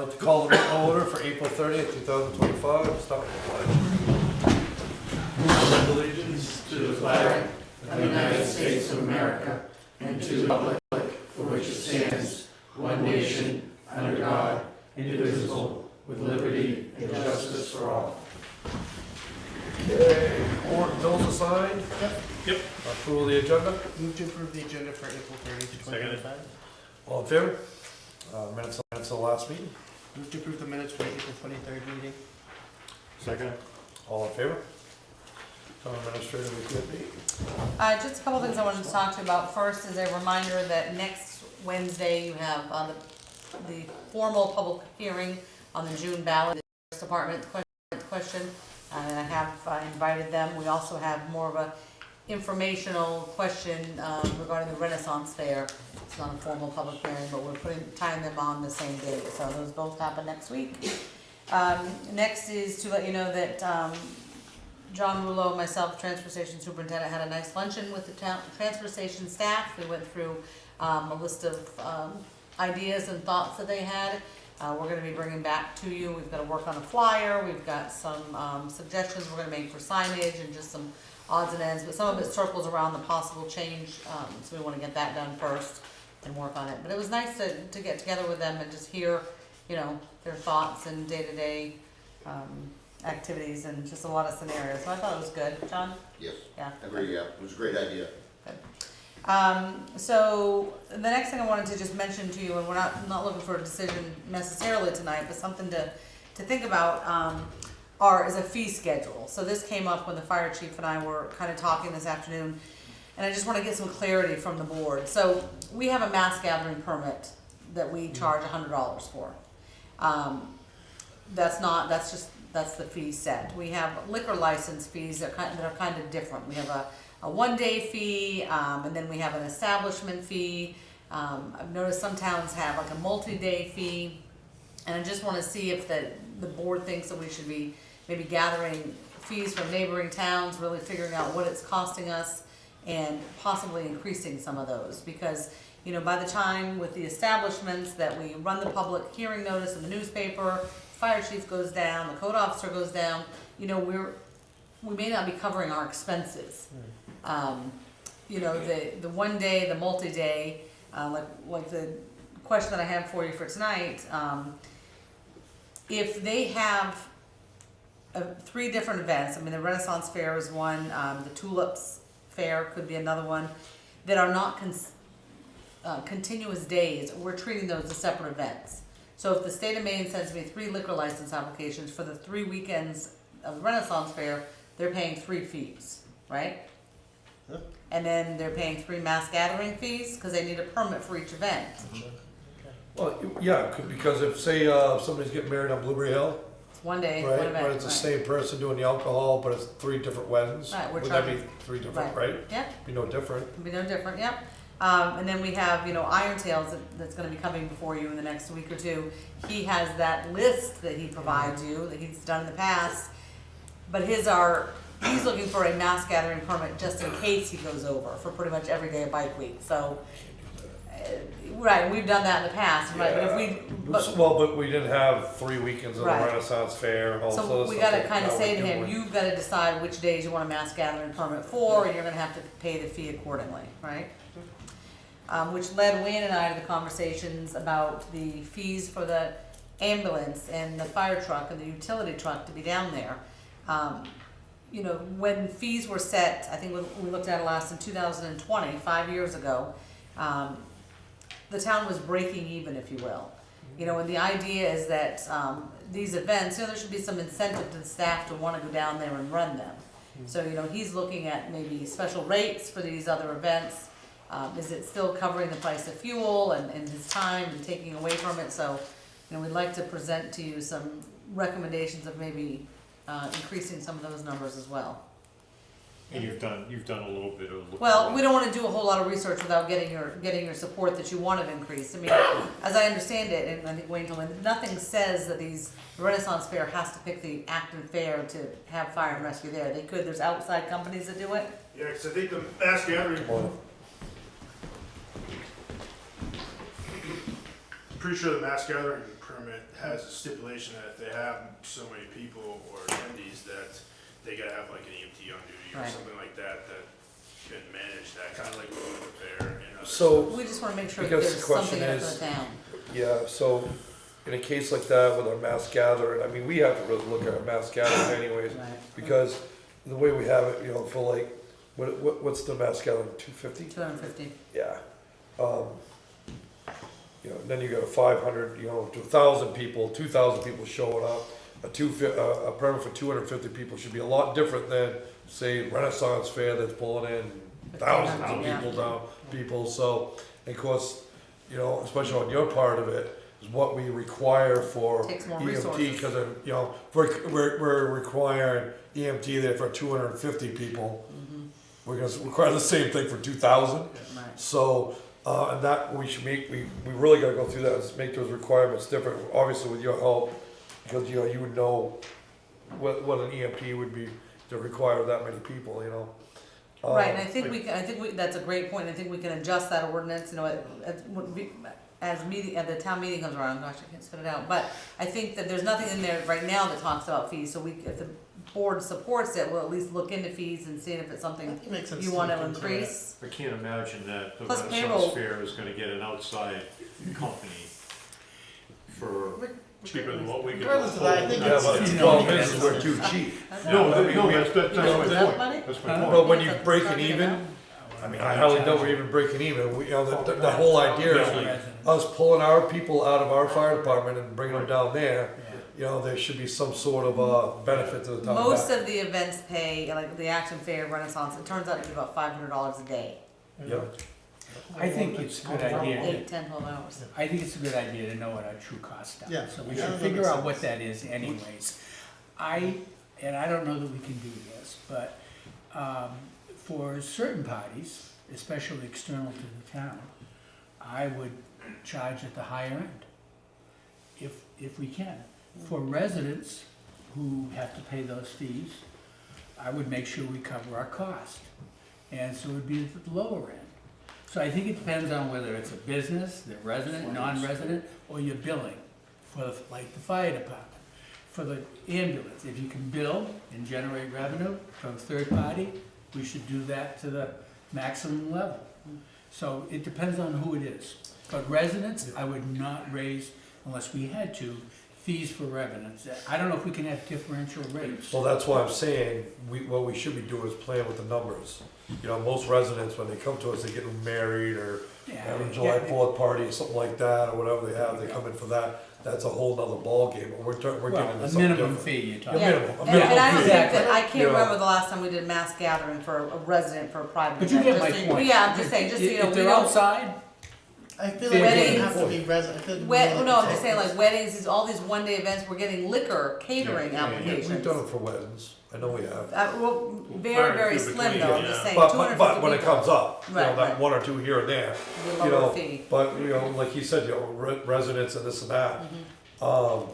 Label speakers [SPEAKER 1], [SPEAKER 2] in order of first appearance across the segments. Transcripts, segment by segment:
[SPEAKER 1] I'd like to call the meeting to order for April 30th, 2025. Start with the pledge.
[SPEAKER 2] Allegiance to the flag of the United States of America and to the republic for which it stands, one nation, under God, indivisible, with liberty and justice for all.
[SPEAKER 1] Okay, warrant bills assigned.
[SPEAKER 3] Yep.
[SPEAKER 1] Approval of the agenda.
[SPEAKER 4] Move to approve the agenda for April 30th, 2025.
[SPEAKER 1] All in favor? Minutes of the last meeting.
[SPEAKER 4] Move to approve the minutes for the April 23rd meeting.
[SPEAKER 3] Second.
[SPEAKER 1] All in favor? Town administrator, report me.
[SPEAKER 5] Just a couple things I wanted to talk to you about. First is a reminder that next Wednesday you have the formal public hearing on the June ballot, the Department question, and I have invited them. We also have more of a informational question regarding the Renaissance Fair. It's not a formal public hearing, but we're tying them on the same date, so those both happen next week. Next is to let you know that John Rouleau, myself, Transfer Station Superintendent, had a nice luncheon with the transfer station staff. We went through a list of ideas and thoughts that they had. We're going to be bringing back to you. We've got to work on a flyer. We've got some suggestions we're going to make for signage and just some odds and ends, but some of it circles around the possible change, so we want to get that done first and work on it. But it was nice to get together with them and just hear, you know, their thoughts and day-to-day activities and just a lot of scenarios. So I thought it was good. John?
[SPEAKER 6] Yes,
[SPEAKER 5] Yeah.
[SPEAKER 6] I agree, yeah, it was a great idea.
[SPEAKER 5] So the next thing I wanted to just mention to you, and we're not looking for a decision necessarily tonight, but something to think about, is a fee schedule. So this came up when the fire chief and I were kind of talking this afternoon, and I just want to get some clarity from the board. So we have a mass gathering permit that we charge $100 for. That's the fee set. We have liquor license fees that are kind of different. We have a one-day fee, and then we have an establishment fee. I've noticed some towns have like a multi-day fee, and I just want to see if the board thinks that we should be maybe gathering fees from neighboring towns, really figuring out what it's costing us, and possibly increasing some of those. Because, you know, by the time with the establishments that we run the public hearing notice in the newspaper, fire chief goes down, the code officer goes down, you know, we may not be covering our expenses. You know, the one day, the multi-day, like the question that I have for you for tonight, if they have 3 different events, I mean, the Renaissance Fair is one, the Tulips Fair could be another one, that are not continuous days, we're treating those as separate events. So if the state of Maine sends me 3 liquor license applications for the 3 weekends of the Renaissance Fair, they're paying 3 fees, right?
[SPEAKER 4] Huh?
[SPEAKER 5] And then they're paying 3 mass gathering fees, because they need a permit for each event.
[SPEAKER 1] Well, yeah, because if, say, somebody's getting married on Blueberry Hill,
[SPEAKER 5] It's one day, one
[SPEAKER 1] right,
[SPEAKER 5] event.
[SPEAKER 1] but it's the
[SPEAKER 5] right.
[SPEAKER 1] same person doing the alcohol, but it's 3 different weddings.
[SPEAKER 5] Right, we're
[SPEAKER 1] Would that be
[SPEAKER 5] charging-
[SPEAKER 1] 3 different, right?
[SPEAKER 5] Yeah,
[SPEAKER 1] Be no different.
[SPEAKER 5] it'll be no different, yep. And then we have, you know, Iron Tales that's gonna be coming before you in the next week or two. He has that list that he provides you, that he's done in the past, but he's looking for a mass gathering permit just in case he goes over for pretty much every day of bike week, so. Right, we've done that in the past, right, but if we,
[SPEAKER 1] Well, but we didn't have 3 weekends of the
[SPEAKER 5] Right.
[SPEAKER 1] Renaissance Fair and all this
[SPEAKER 5] so
[SPEAKER 1] other
[SPEAKER 5] we
[SPEAKER 1] stuff
[SPEAKER 5] gotta
[SPEAKER 1] that
[SPEAKER 5] kinda
[SPEAKER 1] now
[SPEAKER 5] say
[SPEAKER 1] we're
[SPEAKER 5] to him,
[SPEAKER 1] doing.
[SPEAKER 5] you've gotta decide which days you want a mass gathering permit for, and you're gonna have to pay the fee accordingly, right? Which led Wayne and I to the conversations about the fees for the ambulance and the fire truck and the utility truck to be down there. You know, when fees were set, I think we looked at it last in 2020, 5 years ago, the town was breaking even, if you will. You know, and the idea is that these events, you know, there should be some incentive to the staff to want to go down there and run them. So, you know, he's looking at maybe special rates for these other events. Is it still covering the price of fuel and his time and taking away from it? So, you know, we'd like to present to you some recommendations of maybe increasing some of those numbers as well.
[SPEAKER 3] And you've done a little bit of looking.
[SPEAKER 5] Well, we don't want to do a whole lot of research without getting your support that you want it increased. I mean, as I understand it, and I think Wayne told me, nothing says that the Renaissance Fair has to pick the Acton Fair to have fire and rescue there. They could, there's outside companies that do it.
[SPEAKER 7] Yeah, because I think the mass gathering, pretty sure the mass gathering permit department has a stipulation that if they have so many people or attendees that they gotta have like an EMT on duty or
[SPEAKER 5] Right.
[SPEAKER 7] something like that, that can manage that, kinda like we do with the fair and other
[SPEAKER 1] So-
[SPEAKER 7] stuff.
[SPEAKER 5] We just wanna make sure
[SPEAKER 1] I
[SPEAKER 5] that
[SPEAKER 1] guess
[SPEAKER 5] there's
[SPEAKER 1] the question
[SPEAKER 5] something in it
[SPEAKER 1] is-
[SPEAKER 5] for the town.
[SPEAKER 1] Yeah, so in a case like that with our mass gathering, I mean, we have to really look at our mass gathering anyways,
[SPEAKER 5] Right.
[SPEAKER 1] because the way we have it, you know, for like, what's the mass gathering, 250?
[SPEAKER 5] 250.
[SPEAKER 1] Yeah. You know, then you got a 500, you know, to 1,000 people, 2,000 people showing up. A permit for 250 people should be a lot different than, say, Renaissance Fair that's pulling in thousands of
[SPEAKER 5] Yeah.
[SPEAKER 1] people. So, and of course, you know, especially on your part of it, is what we require for
[SPEAKER 5] Takes more
[SPEAKER 1] EMT,
[SPEAKER 5] resources.
[SPEAKER 1] because, you know, we're requiring EMT there for 250 people. We're gonna require the same thing for 2,000.
[SPEAKER 5] Right.
[SPEAKER 1] So, and that we should make, we really gotta go through that, and make those requirements different, obviously with your help, because, you know, you would know what an EMT would be to require that many people, you know?
[SPEAKER 5] Right, and I think that's a great point, I think we can adjust that ordinance, you know, as the town meeting comes around, gosh, I can't spit it out, but I think that there's nothing in there right now that talks about fees, so if the board supports it, we'll at least look into fees and see if it's something
[SPEAKER 4] It makes sense
[SPEAKER 5] you
[SPEAKER 4] to
[SPEAKER 5] wanna
[SPEAKER 4] look into it.
[SPEAKER 5] increase.
[SPEAKER 3] I can't imagine that the
[SPEAKER 5] Plus
[SPEAKER 3] Renaissance
[SPEAKER 5] payroll.
[SPEAKER 3] Fair is gonna get an outside company for cheaper than what we could.
[SPEAKER 4] Regardless of that, I think
[SPEAKER 1] Yeah,
[SPEAKER 4] it's,
[SPEAKER 1] but
[SPEAKER 4] you
[SPEAKER 1] the
[SPEAKER 4] know,
[SPEAKER 1] problem is we're too cheap.
[SPEAKER 3] No,
[SPEAKER 1] I mean,
[SPEAKER 3] that's my
[SPEAKER 5] Enough
[SPEAKER 3] point.
[SPEAKER 5] money?
[SPEAKER 3] That's my point.
[SPEAKER 1] But when you break it even, I mean, I hardly know we're even breaking even, you know, the whole idea is us pulling our people out of our fire department and bringing them down there, you know, there should be some sort of, benefit to the town.
[SPEAKER 5] Most of the events pay, like the Action Fair, Renaissance, it turns out to be about $500 a day,
[SPEAKER 1] Yeah,
[SPEAKER 2] I think it's a good idea.
[SPEAKER 5] 8, 10, 12 hours.
[SPEAKER 2] I think it's a good idea to know what our true costs are.
[SPEAKER 4] Yeah.
[SPEAKER 2] So we
[SPEAKER 4] Yeah,
[SPEAKER 2] should
[SPEAKER 4] that
[SPEAKER 2] figure
[SPEAKER 4] makes
[SPEAKER 2] out
[SPEAKER 4] sense.
[SPEAKER 2] what that is anyways. I don't know that we can do this, but for certain parties, especially external to the town, I would charge at the higher end, if we can. For residents who have to pay those fees, I would make sure we cover our cost. And so it would be at the lower end. So I think it depends on whether it's a business, the resident, non-resident, or you're billing for, like the fire department. For the ambulance, if you can bill and generate revenue from third party, we should do that to the maximum level. So it depends on who it is. But residents, I would not raise, unless we had to, fees for residents. I don't know if we can have differential rates.
[SPEAKER 1] well, that's why I'm saying, what we should be doing is playing with the numbers. You know, most residents, when they come to us, they get married or having a July 4th party or something like that, or whatever they have, they come in for that. That's a whole nother ballgame, but we're getting
[SPEAKER 2] Well,
[SPEAKER 1] into
[SPEAKER 2] a
[SPEAKER 1] something
[SPEAKER 2] minimum
[SPEAKER 1] different.
[SPEAKER 2] fee you're
[SPEAKER 1] A
[SPEAKER 2] talking.
[SPEAKER 1] minimum, a
[SPEAKER 5] And
[SPEAKER 1] minimum
[SPEAKER 5] I don't
[SPEAKER 1] fee.
[SPEAKER 5] think that, I can't
[SPEAKER 1] Yeah.
[SPEAKER 5] remember the last time we did mass gathering for a resident for a private
[SPEAKER 2] But you
[SPEAKER 5] event.
[SPEAKER 2] get my
[SPEAKER 5] Just so you-
[SPEAKER 2] point.
[SPEAKER 5] Yeah, I'm just saying, just so you know,
[SPEAKER 2] If
[SPEAKER 5] we
[SPEAKER 2] they're
[SPEAKER 5] don't,
[SPEAKER 2] outside,
[SPEAKER 4] I feel
[SPEAKER 2] Fair
[SPEAKER 4] like it
[SPEAKER 5] game.
[SPEAKER 4] doesn't have to be resident. I feel like
[SPEAKER 5] no, I'm just saying like weddings, all these one-day events, we're getting liquor catering
[SPEAKER 3] Yeah, yeah, yeah.
[SPEAKER 5] applications.
[SPEAKER 1] We've done it for weddings, I know we have.
[SPEAKER 5] Well, very,
[SPEAKER 3] Far and
[SPEAKER 5] very
[SPEAKER 3] few
[SPEAKER 5] slim
[SPEAKER 3] between,
[SPEAKER 5] though, I'm
[SPEAKER 3] yeah.
[SPEAKER 5] just saying,
[SPEAKER 1] But
[SPEAKER 5] 250
[SPEAKER 1] when it
[SPEAKER 5] people,
[SPEAKER 1] comes up, you know,
[SPEAKER 5] Right,
[SPEAKER 1] that
[SPEAKER 5] right.
[SPEAKER 1] one or two here and there,
[SPEAKER 5] the
[SPEAKER 1] you
[SPEAKER 5] lower
[SPEAKER 1] know,
[SPEAKER 5] fee.
[SPEAKER 1] but, you know, like you said, you know, residents and this and that.
[SPEAKER 5] Mm-hmm.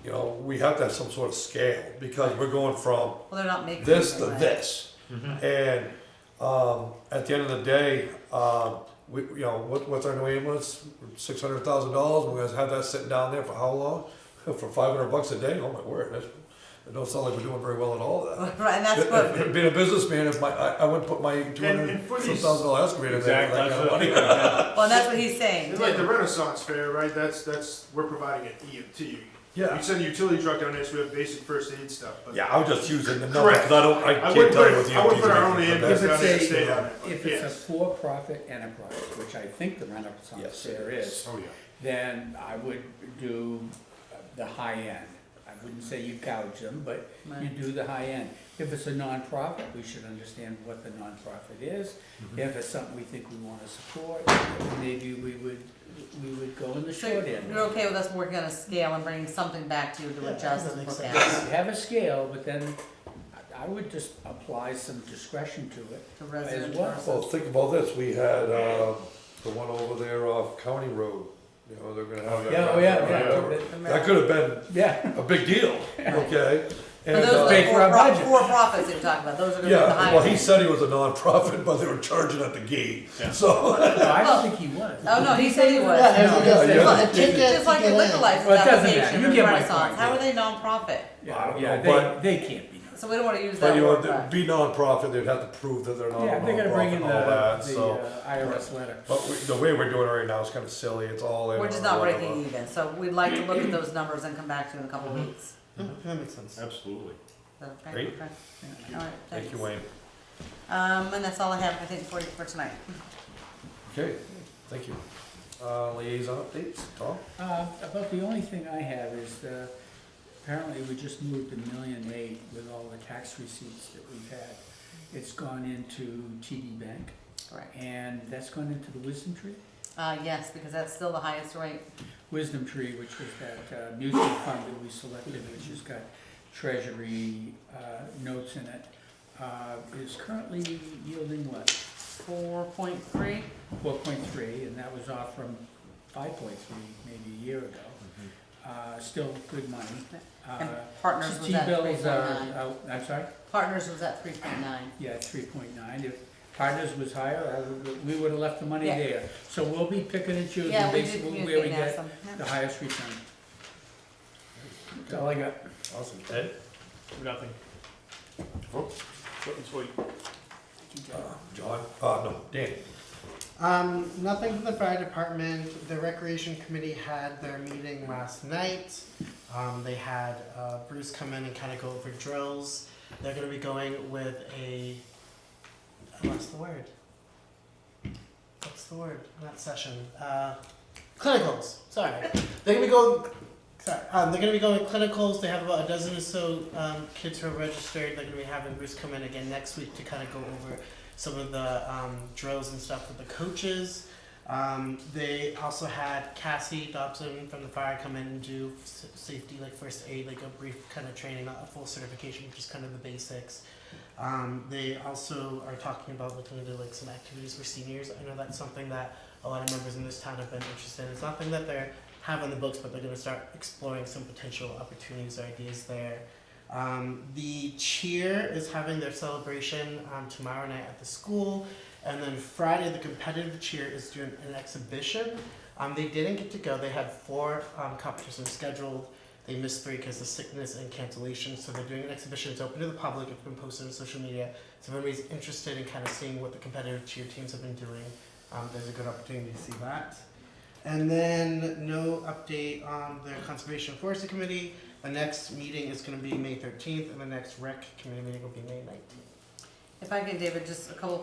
[SPEAKER 1] You know, we have to have some sort of scale, because we're going from
[SPEAKER 5] Well, they're not making.
[SPEAKER 1] this to
[SPEAKER 5] anything, right?
[SPEAKER 1] this. And, at the end of the day, we, you know, what's our new ambulance? $600,000, we're gonna have that sitting down there for how long? For $500 a day? Oh my word, it don't sound like we're doing very well at all that.
[SPEAKER 5] Right, and that's what,
[SPEAKER 1] Being a businessman, if I wouldn't put my
[SPEAKER 7] for these-
[SPEAKER 1] $200,000 excavator there for that kind of money.
[SPEAKER 5] well, and that's what he's saying
[SPEAKER 7] It's like the
[SPEAKER 5] too.
[SPEAKER 7] Renaissance Fair, right, we're providing an EMT.
[SPEAKER 1] Yeah.
[SPEAKER 7] We send a utility truck down there, so we have basic first aid stuff, but.
[SPEAKER 1] Yeah, I was just using the number,
[SPEAKER 7] Correct.
[SPEAKER 1] because I
[SPEAKER 7] I
[SPEAKER 1] can't
[SPEAKER 7] wouldn't
[SPEAKER 1] tell
[SPEAKER 7] put,
[SPEAKER 1] you what the
[SPEAKER 7] I wouldn't put our own
[SPEAKER 1] EMTs are, but
[SPEAKER 7] ambulance
[SPEAKER 1] that's-
[SPEAKER 7] down there and stay down there.
[SPEAKER 2] if
[SPEAKER 7] but
[SPEAKER 2] it's a
[SPEAKER 7] yes.
[SPEAKER 2] for-profit enterprise, which I think the Renaissance
[SPEAKER 1] Yes.
[SPEAKER 2] Fair is,
[SPEAKER 3] Oh, yeah.
[SPEAKER 2] then I would do the high end. I wouldn't say you gouge them, but you
[SPEAKER 5] Right.
[SPEAKER 2] do the high end. If it's a nonprofit, we should understand what the nonprofit is. If it's something we think we wanna support, maybe we would go in the
[SPEAKER 5] So
[SPEAKER 2] short end.
[SPEAKER 5] you're okay with us working on a scale and bringing something back to you to
[SPEAKER 4] Yeah,
[SPEAKER 5] adjust
[SPEAKER 4] that
[SPEAKER 5] and
[SPEAKER 4] makes
[SPEAKER 5] look
[SPEAKER 4] sense.
[SPEAKER 5] at
[SPEAKER 2] Have a scale, but then I would just apply some discretion to it.
[SPEAKER 5] to residents
[SPEAKER 2] well.
[SPEAKER 5] versus.
[SPEAKER 1] Well, think about this, we had, the one over there off County Road, you know, they're gonna have that.
[SPEAKER 2] Yeah, oh yeah, yeah.
[SPEAKER 1] That could have been
[SPEAKER 2] Yeah,
[SPEAKER 1] a big deal, okay?
[SPEAKER 5] But
[SPEAKER 1] And,
[SPEAKER 5] those are
[SPEAKER 2] Pay
[SPEAKER 5] the
[SPEAKER 2] for our budget.
[SPEAKER 5] for profits that you're talking about, those are gonna be the
[SPEAKER 1] yeah,
[SPEAKER 5] higher.
[SPEAKER 1] well, he said he was a nonprofit, but they were charging at the gate,
[SPEAKER 3] Yeah.
[SPEAKER 1] so.
[SPEAKER 2] No, I don't think he was.
[SPEAKER 5] Oh, no, he said he was.
[SPEAKER 4] Yeah,
[SPEAKER 2] No,
[SPEAKER 4] there's
[SPEAKER 1] yeah,
[SPEAKER 4] a
[SPEAKER 5] Well,
[SPEAKER 4] ticket
[SPEAKER 5] Just like
[SPEAKER 4] to
[SPEAKER 5] your
[SPEAKER 4] get
[SPEAKER 5] liquor
[SPEAKER 4] in.
[SPEAKER 5] license
[SPEAKER 2] Well, it doesn't matter.
[SPEAKER 5] application
[SPEAKER 2] You
[SPEAKER 5] and
[SPEAKER 2] get my
[SPEAKER 5] Renaissance,
[SPEAKER 2] point,
[SPEAKER 5] how
[SPEAKER 2] yeah.
[SPEAKER 5] are they nonprofit?
[SPEAKER 2] Yeah,
[SPEAKER 1] But-
[SPEAKER 2] yeah, they can't be.
[SPEAKER 5] So we don't wanna use
[SPEAKER 1] But
[SPEAKER 5] that
[SPEAKER 1] you
[SPEAKER 5] word,
[SPEAKER 1] know,
[SPEAKER 5] but,
[SPEAKER 1] be nonprofit, they'd have to prove that they're not a
[SPEAKER 2] Yeah, they're gonna bring
[SPEAKER 1] nonprofit
[SPEAKER 2] in
[SPEAKER 1] and all that,
[SPEAKER 2] the
[SPEAKER 1] so.
[SPEAKER 2] IRS letter.
[SPEAKER 1] But the way we're doing it right now is kinda silly, it's all in.
[SPEAKER 5] we're just
[SPEAKER 1] or
[SPEAKER 5] not
[SPEAKER 1] whatever.
[SPEAKER 5] breaking even, so we'd like to look at those numbers and come back to you in a couple of weeks.
[SPEAKER 4] That makes sense.
[SPEAKER 3] Absolutely.
[SPEAKER 5] So, okay,
[SPEAKER 1] Great.
[SPEAKER 5] okay. All right,
[SPEAKER 1] Thank you,
[SPEAKER 5] thanks.
[SPEAKER 1] Wayne.
[SPEAKER 5] And that's all I have, I think, for tonight.
[SPEAKER 1] Okay, thank you. Liaison updates, Tom?
[SPEAKER 2] About the only thing I have is, apparently we just moved $1.8 million with all the tax receipts that we've had. It's gone into TD Bank,
[SPEAKER 5] Correct.
[SPEAKER 2] and that's gone into the Wisdom Tree.
[SPEAKER 5] Yes, because that's still the highest rate.
[SPEAKER 2] Wisdom Tree, which was that mutual fund that we selected, which has got treasury notes in it, is currently yielding what?
[SPEAKER 5] 4.3.
[SPEAKER 2] 4.3, and that was off from 5.3 maybe a year ago. Still good money.
[SPEAKER 5] And Partners was at
[SPEAKER 2] T-bills
[SPEAKER 5] 3.9.
[SPEAKER 2] are, I'm sorry?
[SPEAKER 5] Partners was at 3.9.
[SPEAKER 2] Yeah, 3.9. If Partners was higher, we would have left the money
[SPEAKER 5] Yeah.
[SPEAKER 2] there. So we'll be picking and choosing
[SPEAKER 5] Yeah, we did
[SPEAKER 2] basically where we
[SPEAKER 5] communicate now
[SPEAKER 2] get
[SPEAKER 5] some.
[SPEAKER 2] the highest return. That's all I got.
[SPEAKER 1] Awesome. Ed?
[SPEAKER 3] Nothing. Short and sweet.
[SPEAKER 1] John? No, Dan.
[SPEAKER 4] Nothing from the fire department. The recreation committee had their meeting last night. They had Bruce come in and kind of go over drills. They're going to be going with what's the word? What's the word? Not session. Clinicals. Sorry. They're going to be going. Sorry. They're going to be going with clinicals. They have about a dozen or so kids who are registered. They're going to be having Bruce come in again next week to kind of go over some of the drills and stuff with the coaches. They also had Cassie Dobson from the fire come in and do safety, like first aid, like a brief kind of training, not a full certification, just kind of the basics. They also are talking about looking into like some activities for seniors. I know that's something that a lot of members in this town have been interested in. It's nothing that they have on the books, but they're going to start exploring some potential opportunities or ideas there. The cheer is having their celebration tomorrow night at the school, and then Friday the competitive cheer is doing an exhibition. They didn't get to go. They had 4 competitions scheduled. They missed 3 because of sickness and cancellation. So they're doing an exhibition. It's open to the public. It's been posted on social media. So if anybody's interested in kind of seeing what the competitive cheer teams have been doing, there's a good opportunity to see that. And then no update on the Conservation and Forestry Committee. The next meeting is going to be May 13th, and the next rec committee meeting will be May 19th.
[SPEAKER 5] If I can, David, just a couple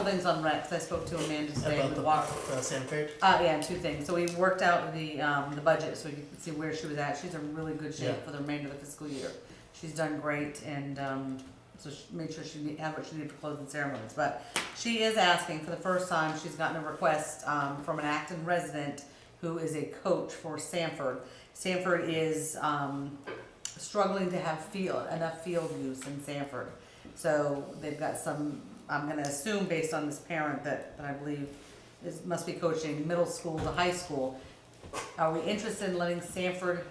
[SPEAKER 5] things on rec, 'cause I spoke to Amanda today.
[SPEAKER 4] About
[SPEAKER 5] We walked,
[SPEAKER 4] Sanford.
[SPEAKER 5] yeah, 2 things. So we worked out the budget so we could see where she was at. She's in really good shape
[SPEAKER 4] Yeah.
[SPEAKER 5] for the remainder of the fiscal year. She's done great, and so she made sure she had what she needed for closing ceremonies. But she is asking, for the first time, she's gotten a request from an Acton resident who is a coach for Sanford. Sanford is struggling to have enough field use in Sanford. So they've got some, I'm gonna assume based on this parent that I believe must be coaching middle school to high school. Are we interested in letting Sanford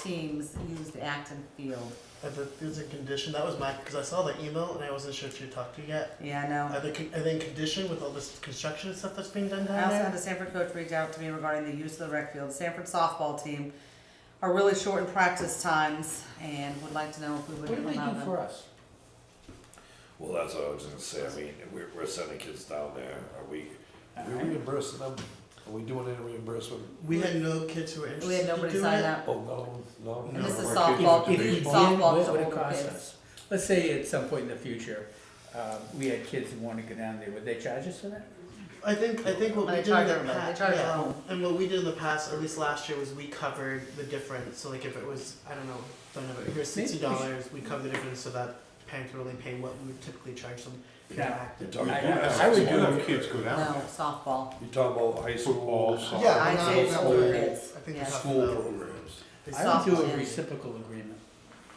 [SPEAKER 5] teams use the Acton field?
[SPEAKER 4] There's a condition. That was because I saw the email and I wasn't sure if you talked to you yet.
[SPEAKER 5] Yeah, I know.
[SPEAKER 4] Are they in condition with all this construction and stuff that's being done down
[SPEAKER 5] I also
[SPEAKER 4] there?
[SPEAKER 5] had a Sanford coach reach out to me regarding the use of the rec field. The Sanford softball team are really short in practice times and would like to know if we would
[SPEAKER 2] What do they
[SPEAKER 5] allow
[SPEAKER 2] do
[SPEAKER 5] them.
[SPEAKER 2] for us?
[SPEAKER 1] Well, that's what I was gonna say, I mean, we're sending kids down there, are we reimbursing them? Are we doing any reimbursement?
[SPEAKER 4] We had no kids who were interested
[SPEAKER 5] We had
[SPEAKER 4] in
[SPEAKER 5] nobody
[SPEAKER 4] doing
[SPEAKER 5] sign
[SPEAKER 4] it.
[SPEAKER 5] up.
[SPEAKER 1] Oh, no.
[SPEAKER 5] And this is
[SPEAKER 1] Our kids
[SPEAKER 5] softball,
[SPEAKER 1] do
[SPEAKER 2] If we did,
[SPEAKER 1] baseball.
[SPEAKER 5] softball
[SPEAKER 2] what
[SPEAKER 5] to
[SPEAKER 2] would it
[SPEAKER 5] older
[SPEAKER 2] cost
[SPEAKER 5] kids.
[SPEAKER 2] us? Let's say at some point in the future, we had kids who wanted to go down there, would they charge us for that?
[SPEAKER 4] I think what
[SPEAKER 5] They
[SPEAKER 4] we did in
[SPEAKER 5] charge
[SPEAKER 4] the
[SPEAKER 5] everybody. They
[SPEAKER 4] past,
[SPEAKER 5] charge at home.
[SPEAKER 4] and what we did in the past, or at least last year, was we covered the difference. So like if it was, I don't know, if it was $60, we covered the difference so that parents would only pay what we would typically charge them. if they're
[SPEAKER 2] Yeah.
[SPEAKER 4] active.
[SPEAKER 1] You're talking
[SPEAKER 2] I would do
[SPEAKER 3] Have
[SPEAKER 2] it.
[SPEAKER 3] kids go down
[SPEAKER 5] No,
[SPEAKER 3] there.
[SPEAKER 5] softball.
[SPEAKER 1] about high
[SPEAKER 3] Football,
[SPEAKER 1] school,
[SPEAKER 3] soccer.
[SPEAKER 4] Yeah,
[SPEAKER 5] I'd
[SPEAKER 4] no,
[SPEAKER 5] say it's
[SPEAKER 4] no,
[SPEAKER 5] older
[SPEAKER 4] no.
[SPEAKER 5] kids.
[SPEAKER 4] I think
[SPEAKER 5] Yeah.
[SPEAKER 4] we talked
[SPEAKER 1] school
[SPEAKER 4] about
[SPEAKER 1] programs.
[SPEAKER 5] The
[SPEAKER 2] I would do
[SPEAKER 5] softball
[SPEAKER 2] a
[SPEAKER 5] and-
[SPEAKER 2] reciprocal agreement.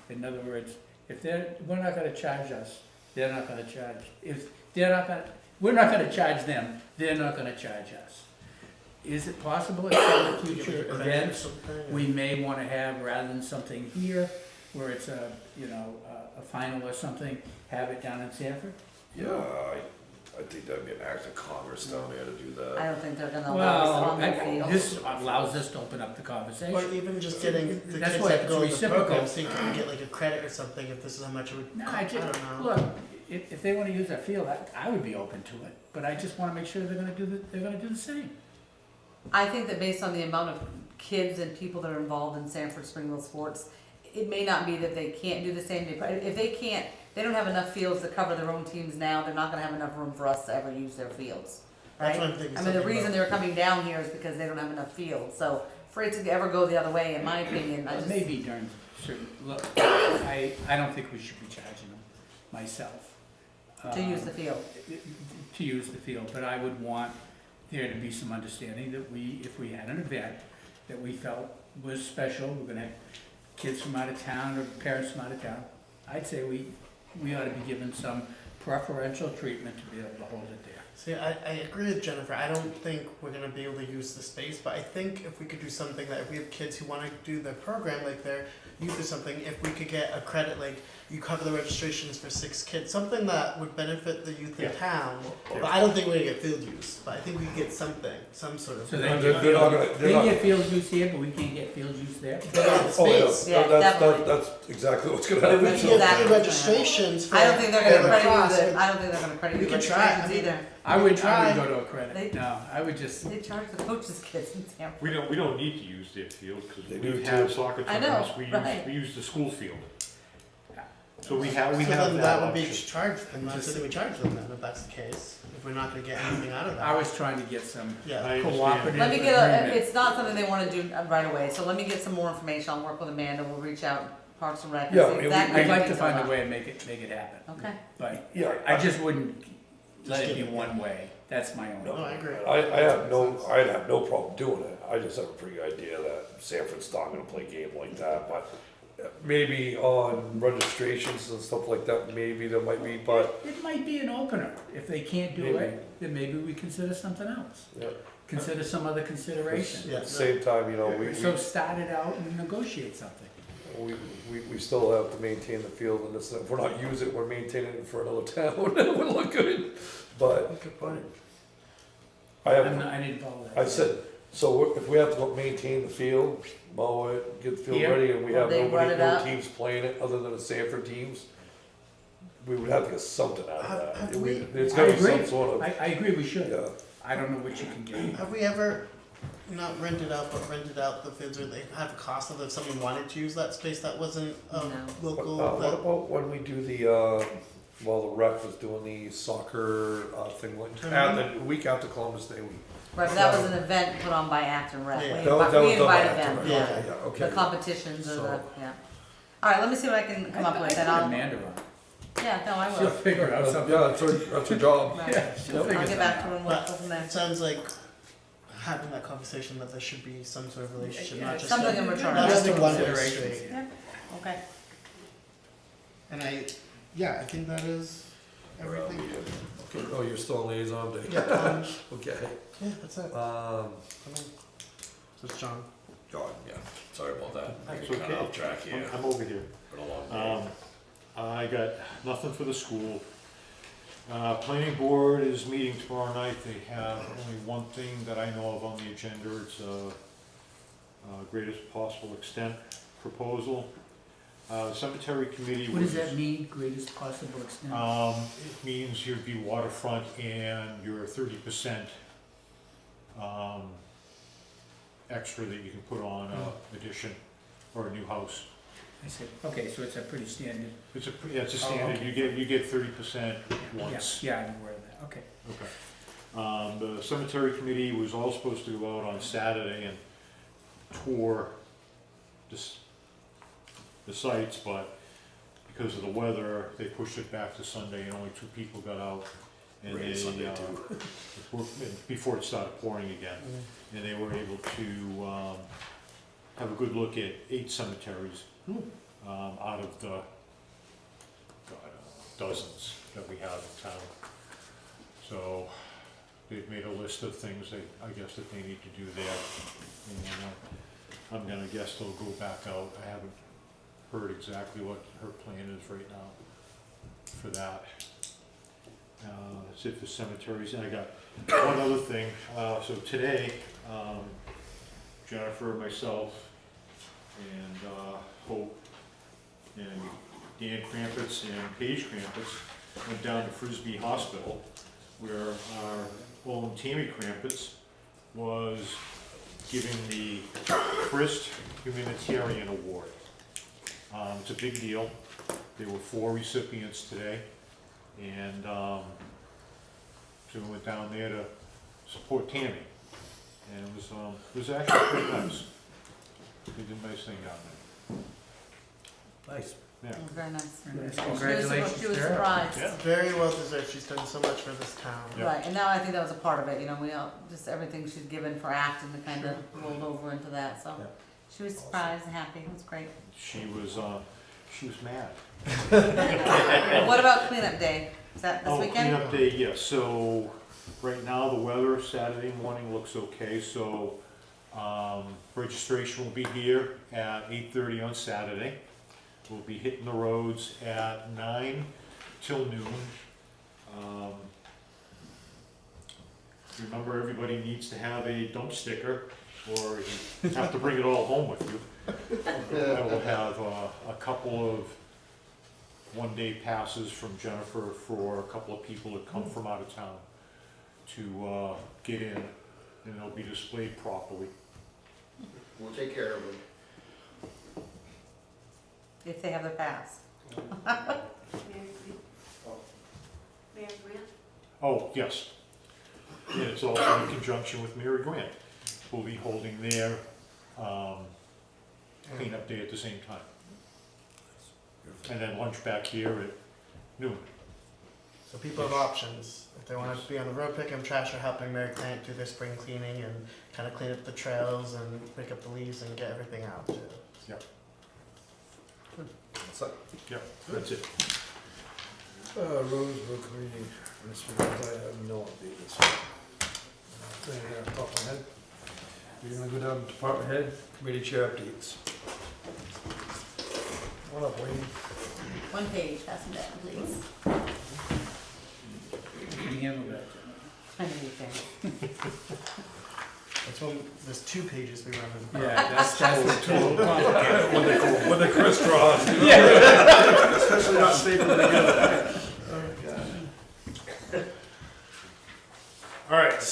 [SPEAKER 2] In other words, if we're not gonna charge us, they're not gonna charge. If they're not gonna, we're not gonna charge them, they're not gonna charge us. Is it possible at some future
[SPEAKER 4] credit or
[SPEAKER 2] events,
[SPEAKER 4] something, or-
[SPEAKER 2] we may wanna have, rather than something here, where it's a, you know, a final or something, have it down in Sanford?
[SPEAKER 1] Yeah, I think that'd be an act of Congress down there to do
[SPEAKER 5] I
[SPEAKER 1] that.
[SPEAKER 5] don't think they're gonna allow us
[SPEAKER 2] Well,
[SPEAKER 5] on their field.
[SPEAKER 2] this allows us to open up the
[SPEAKER 4] Or
[SPEAKER 2] conversation.
[SPEAKER 4] even just getting the
[SPEAKER 2] That's
[SPEAKER 4] kids
[SPEAKER 2] why
[SPEAKER 4] that
[SPEAKER 2] it's
[SPEAKER 4] go to the
[SPEAKER 2] reciprocal.
[SPEAKER 4] program, so you can get like a credit or something if this is how much it would
[SPEAKER 2] No,
[SPEAKER 4] cost.
[SPEAKER 2] I just,
[SPEAKER 4] don't know.
[SPEAKER 2] look, if they wanna use that field, I would be open to it, but I just wanna make sure they're gonna do the same.
[SPEAKER 5] I think that based on the amount of kids and people that are involved in Sanford Springville sports, it may not be that they can't do the same. If they can't, they don't have enough fields to cover their own teams now, they're not gonna have enough room for us to ever use their fields,
[SPEAKER 4] That's
[SPEAKER 5] right?
[SPEAKER 4] what I'm thinking.
[SPEAKER 5] I mean, the
[SPEAKER 4] something
[SPEAKER 5] reason
[SPEAKER 4] about.
[SPEAKER 5] they're coming down here is because they don't have enough fields, so for it to ever go the other way, in my opinion, I just.
[SPEAKER 2] Maybe during certain, look, I don't think we should be charging them, myself.
[SPEAKER 5] To use the field.
[SPEAKER 2] To use the field, but I would want there to be some understanding that if we had an event that we felt was special, we're gonna have kids from out of town or parents from out of town, I'd say we ought to be given some preferential treatment to be able to hold it there.
[SPEAKER 4] See, I agree with Jennifer. I don't think we're gonna be able to use the space, but I think if we could do something that if we have kids who wanna do their program, like their youth or something, if we could get a credit, like you cover the registrations for 6 kids, something that would benefit the youth in
[SPEAKER 3] Yeah.
[SPEAKER 4] town. But I don't think we're gonna get field use, but I think we could get something, some sort of.
[SPEAKER 2] So
[SPEAKER 1] They're
[SPEAKER 2] they
[SPEAKER 1] not
[SPEAKER 2] get
[SPEAKER 1] gonna-
[SPEAKER 2] field,
[SPEAKER 1] they're
[SPEAKER 2] they
[SPEAKER 1] not-
[SPEAKER 2] get field use here, but we can't get field use there?
[SPEAKER 4] They got the
[SPEAKER 1] Oh, yeah,
[SPEAKER 4] space.
[SPEAKER 5] Yeah,
[SPEAKER 1] that's,
[SPEAKER 5] definitely.
[SPEAKER 1] that's exactly what's gonna
[SPEAKER 4] But if we
[SPEAKER 1] happen.
[SPEAKER 4] can get
[SPEAKER 5] Exactly.
[SPEAKER 4] the registrations for.
[SPEAKER 5] I don't think they're
[SPEAKER 4] for
[SPEAKER 5] gonna credit
[SPEAKER 4] lacrosse,
[SPEAKER 5] you the, I don't think they're gonna credit you
[SPEAKER 4] We
[SPEAKER 5] the
[SPEAKER 4] could try. I
[SPEAKER 5] registrations
[SPEAKER 4] mean,
[SPEAKER 5] either.
[SPEAKER 2] I would
[SPEAKER 4] try.
[SPEAKER 2] go to a
[SPEAKER 5] They-
[SPEAKER 2] credit, no, I would just,
[SPEAKER 5] They charge the coaches' kids in Sanford.
[SPEAKER 3] We don't need to use their field, because
[SPEAKER 1] They do
[SPEAKER 3] we've had
[SPEAKER 1] too.
[SPEAKER 3] soccer
[SPEAKER 5] I know,
[SPEAKER 3] tournaments,
[SPEAKER 5] right.
[SPEAKER 3] we use the school field. So we have
[SPEAKER 4] So then
[SPEAKER 3] that
[SPEAKER 4] that would be
[SPEAKER 3] option.
[SPEAKER 4] charged, and that's what we charge them then, if that's the case, if we're not gonna get anything out of that.
[SPEAKER 2] I was trying to get some
[SPEAKER 4] Yeah.
[SPEAKER 3] I understand.
[SPEAKER 2] cooperative
[SPEAKER 5] Let me get a,
[SPEAKER 2] agreement.
[SPEAKER 5] it's not something they wanna do right away, so let me get some more information, I'll work with Amanda, we'll reach out, Parks and Rec, and
[SPEAKER 1] Yeah,
[SPEAKER 5] see
[SPEAKER 1] I mean,
[SPEAKER 5] exactly
[SPEAKER 2] I'd
[SPEAKER 5] what
[SPEAKER 2] like to
[SPEAKER 5] things
[SPEAKER 2] find
[SPEAKER 5] are.
[SPEAKER 2] a way to make it happen,
[SPEAKER 5] Okay,
[SPEAKER 2] but
[SPEAKER 1] Yeah,
[SPEAKER 2] I just wouldn't let
[SPEAKER 4] Just
[SPEAKER 2] it be
[SPEAKER 4] give it-
[SPEAKER 2] one way, that's my
[SPEAKER 4] No,
[SPEAKER 2] only.
[SPEAKER 4] I agree.
[SPEAKER 1] I'd have no problem doing it. I just have a pretty good idea that Sanford's not gonna play a game like that, but maybe on registrations and stuff like that, maybe there might be, but,
[SPEAKER 2] It might be an opener, if they can't do
[SPEAKER 1] Maybe.
[SPEAKER 2] it, then maybe we consider something else,
[SPEAKER 1] yeah.
[SPEAKER 2] consider some other consideration.
[SPEAKER 4] Yeah.
[SPEAKER 1] At the same time, you know, we,
[SPEAKER 2] So start it out and negotiate something.
[SPEAKER 1] we still have to maintain the field, and this, if we're not using it, we're maintaining it for another town, it would look good. But
[SPEAKER 4] Good point.
[SPEAKER 1] I have,
[SPEAKER 2] I didn't follow that.
[SPEAKER 1] I said, so if we have to go maintain the field, mow it, get the field
[SPEAKER 2] Here?
[SPEAKER 1] ready, and we have
[SPEAKER 5] They run
[SPEAKER 1] nobody,
[SPEAKER 5] it
[SPEAKER 1] no
[SPEAKER 5] up.
[SPEAKER 1] teams playing it other than the Sanford teams, we would have to get something out of that.
[SPEAKER 4] Have
[SPEAKER 1] I
[SPEAKER 4] we-
[SPEAKER 1] mean, There's
[SPEAKER 2] I
[SPEAKER 1] gotta be some
[SPEAKER 2] agree.
[SPEAKER 1] sort of,
[SPEAKER 2] I agree, we should.
[SPEAKER 1] yeah.
[SPEAKER 2] I don't know what you can get.
[SPEAKER 4] Have we ever not rented out, but rented out the fields where they have a cost of if someone wanted to use that space that wasn't
[SPEAKER 5] No.
[SPEAKER 4] local?
[SPEAKER 1] What
[SPEAKER 4] that-
[SPEAKER 1] about when we do the, well, the rec was doing the soccer, thing, like,
[SPEAKER 4] Tournament?
[SPEAKER 1] the week after Columbus Day week.
[SPEAKER 5] right, but that was an event put on by Acton Rec,
[SPEAKER 4] Yeah.
[SPEAKER 5] we
[SPEAKER 1] That was done
[SPEAKER 5] invited
[SPEAKER 1] by
[SPEAKER 5] them,
[SPEAKER 1] Acton Rec.
[SPEAKER 5] yeah,
[SPEAKER 1] Okay, yeah, okay.
[SPEAKER 5] the competitions or the,
[SPEAKER 1] So-
[SPEAKER 5] yeah. Alright, let me see what I can come up with, and
[SPEAKER 2] I put
[SPEAKER 5] I'll,
[SPEAKER 2] Amanda on.
[SPEAKER 5] yeah, no, I
[SPEAKER 2] She'll
[SPEAKER 5] will.
[SPEAKER 2] figure out something.
[SPEAKER 1] Yeah, that's her job.
[SPEAKER 5] Right.
[SPEAKER 2] Yeah, she'll figure
[SPEAKER 5] I'll get back to
[SPEAKER 2] something
[SPEAKER 5] her and we'll go from there.
[SPEAKER 4] It sounds like having that conversation that there should be some sort of relationship, not just
[SPEAKER 5] Something
[SPEAKER 4] a,
[SPEAKER 5] in return.
[SPEAKER 4] not just a
[SPEAKER 2] Other
[SPEAKER 4] one-way
[SPEAKER 2] considerations.
[SPEAKER 4] street.
[SPEAKER 5] Yeah, okay.
[SPEAKER 4] And I think that is everything.
[SPEAKER 1] Okay, oh, you're still on liaison day?
[SPEAKER 4] Yeah,
[SPEAKER 1] Okay,
[SPEAKER 4] yeah, that's it.
[SPEAKER 1] um,
[SPEAKER 4] So it's John.
[SPEAKER 1] God, yeah, sorry about that.
[SPEAKER 3] It's okay.
[SPEAKER 1] Off track here.
[SPEAKER 3] I'm over here.
[SPEAKER 1] Been a long day.
[SPEAKER 3] I got nothing for the school. Planning board is meeting tomorrow night, they have only one thing that I know of on the agenda, it's a greatest possible extent proposal. Cemetery committee
[SPEAKER 2] What does
[SPEAKER 3] was-
[SPEAKER 2] that mean, greatest possible extent?
[SPEAKER 3] It means you'd be waterfront and your 30% extra that you can put on a addition or a new house.
[SPEAKER 2] I said, okay, so it's a pretty standard.
[SPEAKER 3] It's a
[SPEAKER 2] Oh,
[SPEAKER 3] standard,
[SPEAKER 2] okay.
[SPEAKER 3] you get 30% once.
[SPEAKER 2] Yeah, I'm aware of that, okay.
[SPEAKER 3] Okay. The cemetery committee was all supposed to go out on Saturday and tour the sites, but because of the weather, they pushed it back to Sunday and only 2 people got out. And
[SPEAKER 1] Rain
[SPEAKER 3] they,
[SPEAKER 1] Sunday, too.
[SPEAKER 3] before it started pouring again, and they were able to, have a good look at 8 cemeteries, out of the, dozens that we have in town. So, they've made a list of things I guess that they need to do there, and I'm gonna guess they'll go back out. I haven't heard exactly what her plan is right now for that. That's it for cemeteries, and I got one other thing. So today, Jennifer, myself, and Hope, and Dan Krampus and Paige Krampus went down to Frisbee Hospital, where our own Tammy Krampus was giving the Christ Humanitarian Award. It's a big deal. There were 4 recipients today, and so we went down there to support Tammy, and it was actually pretty nice. They did a nice thing down there.
[SPEAKER 1] Nice.
[SPEAKER 3] Yeah.
[SPEAKER 5] It was very nice.
[SPEAKER 2] Congratulations
[SPEAKER 5] She was
[SPEAKER 2] to her.
[SPEAKER 5] surprised.
[SPEAKER 3] Yeah.
[SPEAKER 4] Very well deserved. She's done so much for this town.
[SPEAKER 3] Yeah.
[SPEAKER 5] Right, and now I think that was a part of it, you know, we all, just everything she's given for Acton to kind of rolled over into that, so.
[SPEAKER 1] Yeah.
[SPEAKER 5] She was surprised and happy, it was great.
[SPEAKER 3] She was mad.
[SPEAKER 5] What about cleanup day? Is that this weekend?
[SPEAKER 3] Cleanup day, yes. So right now, the weather Saturday morning looks okay, so registration will be here at 8:30 on Saturday. We'll be hitting the roads at 9 till noon. Remember, everybody needs to have a dump sticker, or you have to bring it all home with you. I will have a couple of one-day passes from Jennifer for a couple of people that come from out of town to get in, and they'll be displayed properly.
[SPEAKER 2] We'll take care of them.
[SPEAKER 5] If they have their pass.
[SPEAKER 6] Mayor Grant?
[SPEAKER 3] Oh, yes. And it's also in conjunction with Mary Grant. We'll be holding their cleanup day at the same time. And then lunch back here at noon.
[SPEAKER 4] So people have options. If they want to be on the road picking up trash or helping Mary Grant do their spring cleaning and kind of clean up the trails and pick up the leaves and get everything out too.
[SPEAKER 1] So,
[SPEAKER 3] Yep, that's it.
[SPEAKER 1] Road committee, I have no idea this one. Top of my head. We're gonna go down to department head, committee chair updates. What up, Wayne?
[SPEAKER 5] One page, pass them down, please.
[SPEAKER 2] You can handle that.
[SPEAKER 5] I know you can.
[SPEAKER 4] That's when there's 2 pages we run in.
[SPEAKER 2] Yeah, that's a total complicated.
[SPEAKER 1] When the Chris draws. Especially not stapled together.
[SPEAKER 7] All right,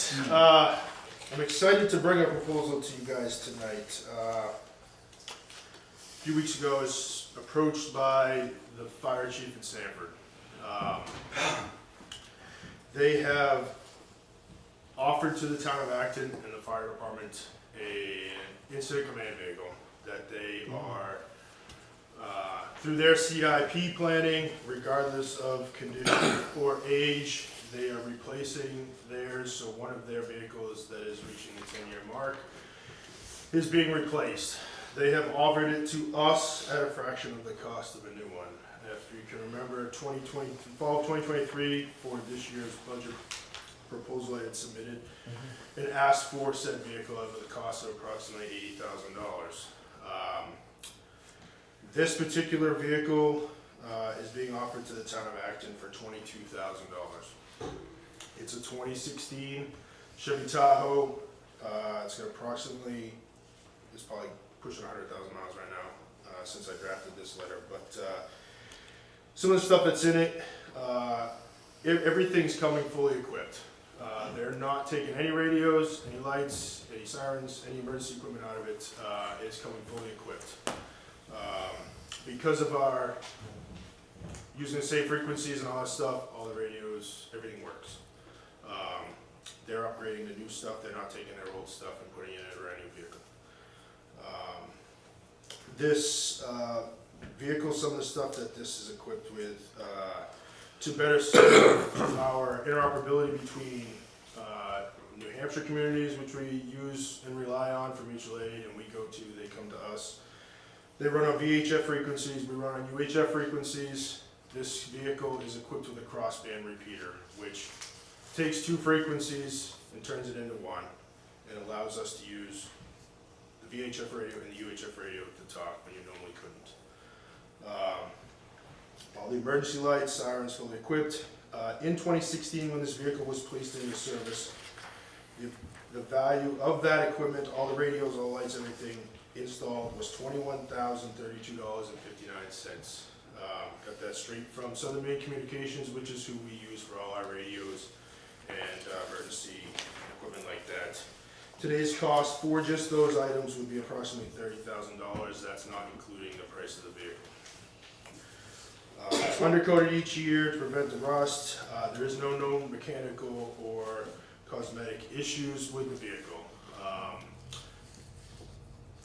[SPEAKER 7] I'm excited to bring a proposal to you guys tonight. A few weeks ago, I was approached by the fire chief in Sanford. They have offered to the town of Acton and the fire department an incident command vehicle that they are, through their CIP planning, regardless of condition or age, they are replacing theirs, so one of their vehicles that is reaching the 10-year mark is being replaced. They have offered it to us at a fraction of the cost of a new one. If you can remember, fall of 2023, for this year's budget proposal I had submitted, and asked for said vehicle at the cost of approximately $80,000. This particular vehicle is being offered to the town of Acton for $22,000. It's a 2016 Chevy Tahoe. It's got approximately, it's probably pushing 100,000 miles right now since I drafted this letter. But some of the stuff that's in it, everything's coming fully equipped. They're not taking any radios, any lights, any sirens, any emergency equipment out of it. It's coming fully equipped. Because of our using the safe frequencies and all that stuff, all the radios, everything works. They're upgrading the new stuff. They're not taking their old stuff and putting it in a brand new vehicle. This vehicle, some of the stuff that this is equipped with, to better serve our interoperability between New Hampshire communities, which we use and rely on for mutual aid, and we go to, they come to us. They run on VHF frequencies, we run on UHF frequencies. This vehicle is equipped with a crossband repeater, which takes 2 frequencies and turns it into one, and allows us to use the VHF radio and the UHF radio to talk when you normally couldn't. the emergency lights, sirens fully equipped. In 2016, when this vehicle was placed into service, the value of that equipment, all the radios, all the lights, everything installed was $21,032.59. Got that straight from Southern Maine Communications, which is who we use for all our radios and emergency equipment like that. Today's cost for just those items would be approximately $30,000. That's not including the price of the vehicle. It's undercoated each year to prevent the rust. There is no known mechanical or cosmetic issues with the vehicle.